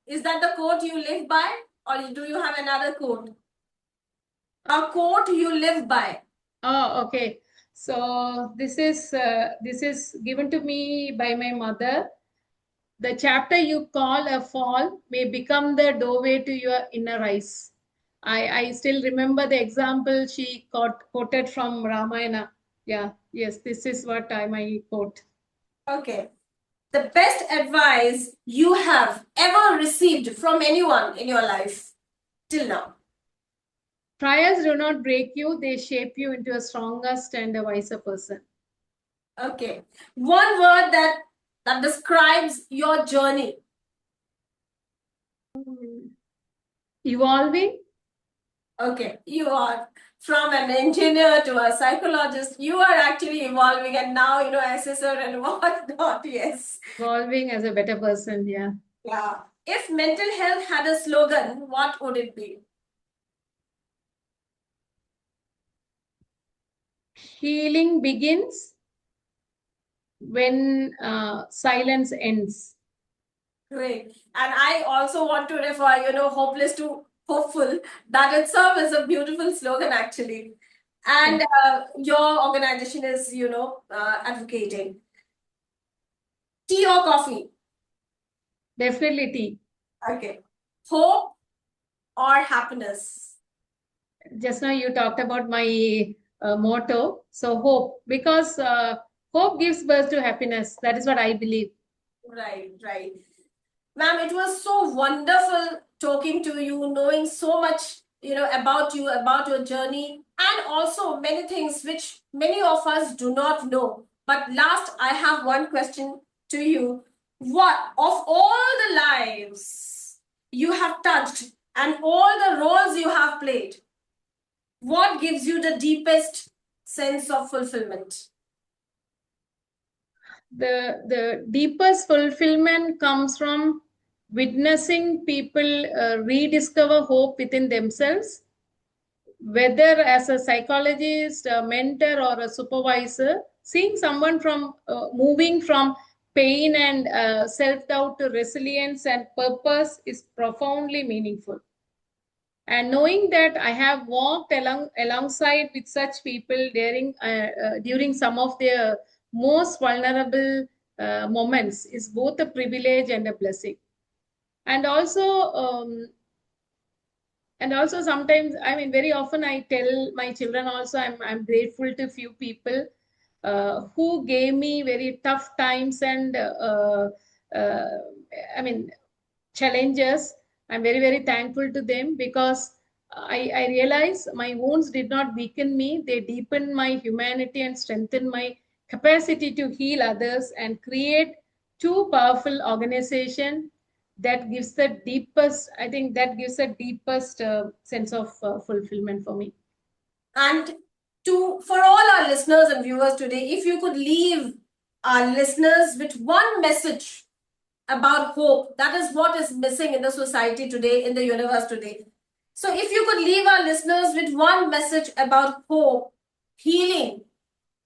is that the quote you live by? Or do you have another quote? A quote you live by. Oh, okay. So this is given to me by my mother. The chapter you call a fall may become the doorway to your inner rise. I still remember the example she quoted from Ramayana. Yeah, yes, this is what I might quote. Okay. The best advice you have ever received from anyone in your life till now. Trials do not break you, they shape you into a strongest and a wiser person. Okay. One word that describes your journey. Evolving. Okay. You are from an engineer to a psychologist. You are actually evolving and now, assessor and whatnot. Yes. Evolving as a better person. Yeah. Yeah. If mental health had a slogan, what would it be? Healing begins when silence ends. Great. And I also want to refer, hopeless to hopeful. That itself is a beautiful slogan, actually. And your organization is, advocating. Tea or coffee? Definitely tea. Okay. Hope or happiness? Just now you talked about my motto. So hope, because hope gives birth to happiness. That is what I believe. Right, right. Ma'am, it was so wonderful talking to you, knowing so much, about you, about your journey, and also many things which many of us do not know. But last, I have one question to you. What, of all the lives you have touched and all the roles you have played, what gives you the deepest sense of fulfillment? The deepest fulfillment comes from witnessing people rediscover hope within themselves, whether as a psychologist, a mentor, or a supervisor. Seeing someone from moving from pain and self-doubt to resilience and purpose is profoundly meaningful. And knowing that I have walked alongside with such people during some of their most vulnerable moments is both a privilege and a blessing. And also, sometimes, I mean, very often I tell my children also, I'm grateful to few people who gave me very tough times and uh, I mean challenges. I'm very, very thankful to them, because I realize my wounds did not weaken me. They deepened my humanity and strengthened my capacity to heal others and create two powerful organization that gives the deepest, I think that gives the deepest sense of fulfillment for me. And for all our listeners and viewers today, if you could leave our listeners with one message about hope. That is what is missing in the society today, in the universe today. So, if you could leave our listeners with one message about hope, healing,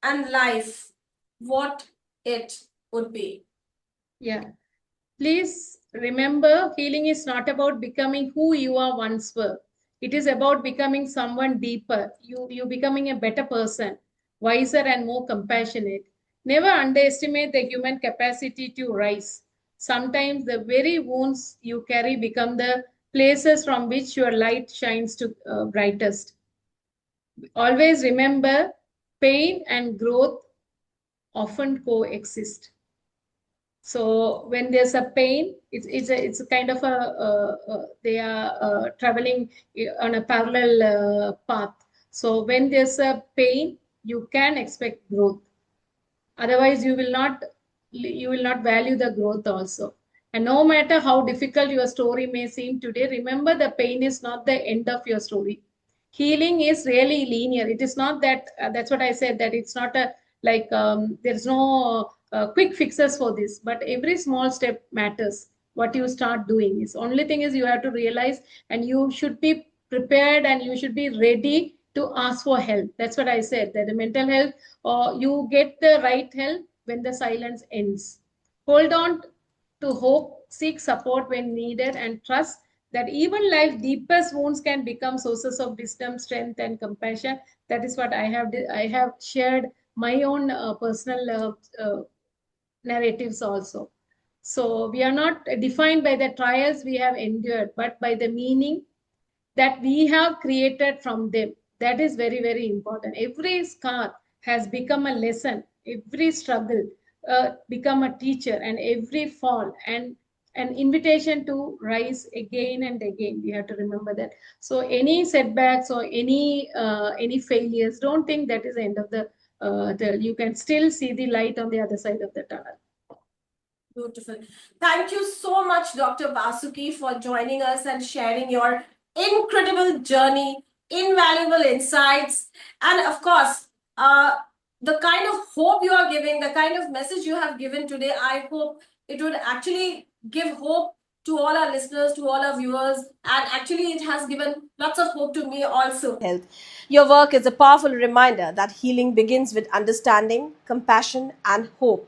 and life, what it would be? Yeah. Please remember, healing is not about becoming who you are once were. It is about becoming someone deeper. You becoming a better person, wiser and more compassionate. Never underestimate the human capacity to rise. Sometimes the very wounds you carry become the places from which your light shines to brightest. Always remember, pain and growth often coexist. So when there's a pain, it's a kind of they are traveling on a parallel path. So when there's a pain, you can expect growth. Otherwise, you will not value the growth also. And no matter how difficult your story may seem today, remember the pain is not the end of your story. Healing is really linear. It is not that. That's what I said. That it's not a like there's no quick fixes for this. But every small step matters. What you start doing is only thing is you have to realize, and you should be prepared, and you should be ready to ask for help. That's what I said. That the mental health, or you get the right help when the silence ends. Hold on to hope, seek support when needed, and trust that even life's deepest wounds can become sources of wisdom, strength, and compassion. That is what I have shared my own personal narratives also. So we are not defined by the trials we have endured, but by the meaning that we have created from them. That is very, very important. Every scar has become a lesson, every struggle become a teacher, and every fall and an invitation to rise again and again. We have to remember that. So any setbacks or any failures, don't think that is the end of the you can still see the light on the other side of the tunnel. Beautiful. Thank you so much, Dr. Vasuki, for joining us and sharing your incredible journey, invaluable insights, and of course, the kind of hope you are giving, the kind of message you have given today. I hope it would actually give hope to all our listeners, to all our viewers, and actually, it has given lots of hope to me also. Health. Your work is a powerful reminder that healing begins with understanding, compassion, and hope.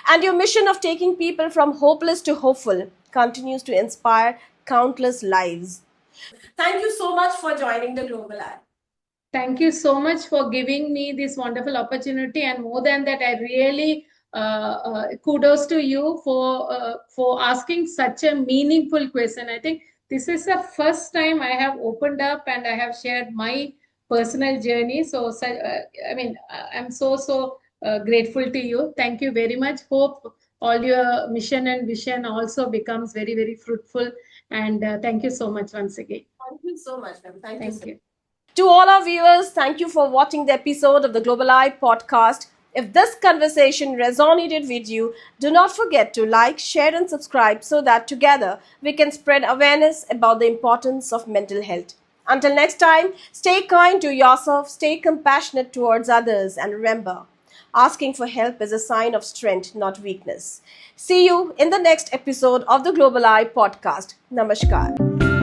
And your mission of taking people from hopeless to hopeful continues to inspire countless lives. Thank you so much for joining the Global Eye. Thank you so much for giving me this wonderful opportunity, and more than that, I really kudos to you for asking such a meaningful question. I think this is the first time I have opened up and I have shared my personal journey. I'm so grateful to you. Thank you very much. Hope all your mission and vision also becomes very, very fruitful. And thank you so much once again. Thank you so much, ma'am. Thank you. Thank you. To all our viewers, thank you for watching the episode of the Globali Podcast. If this conversation resonated with you, do not forget to like, share, and subscribe so that together we can spread awareness about the importance of mental health. Until next time, stay kind to yourself, stay compassionate towards others, and remember, asking for help is a sign of strength, not weakness. See you in the next episode of the Globali Podcast. Namaskar.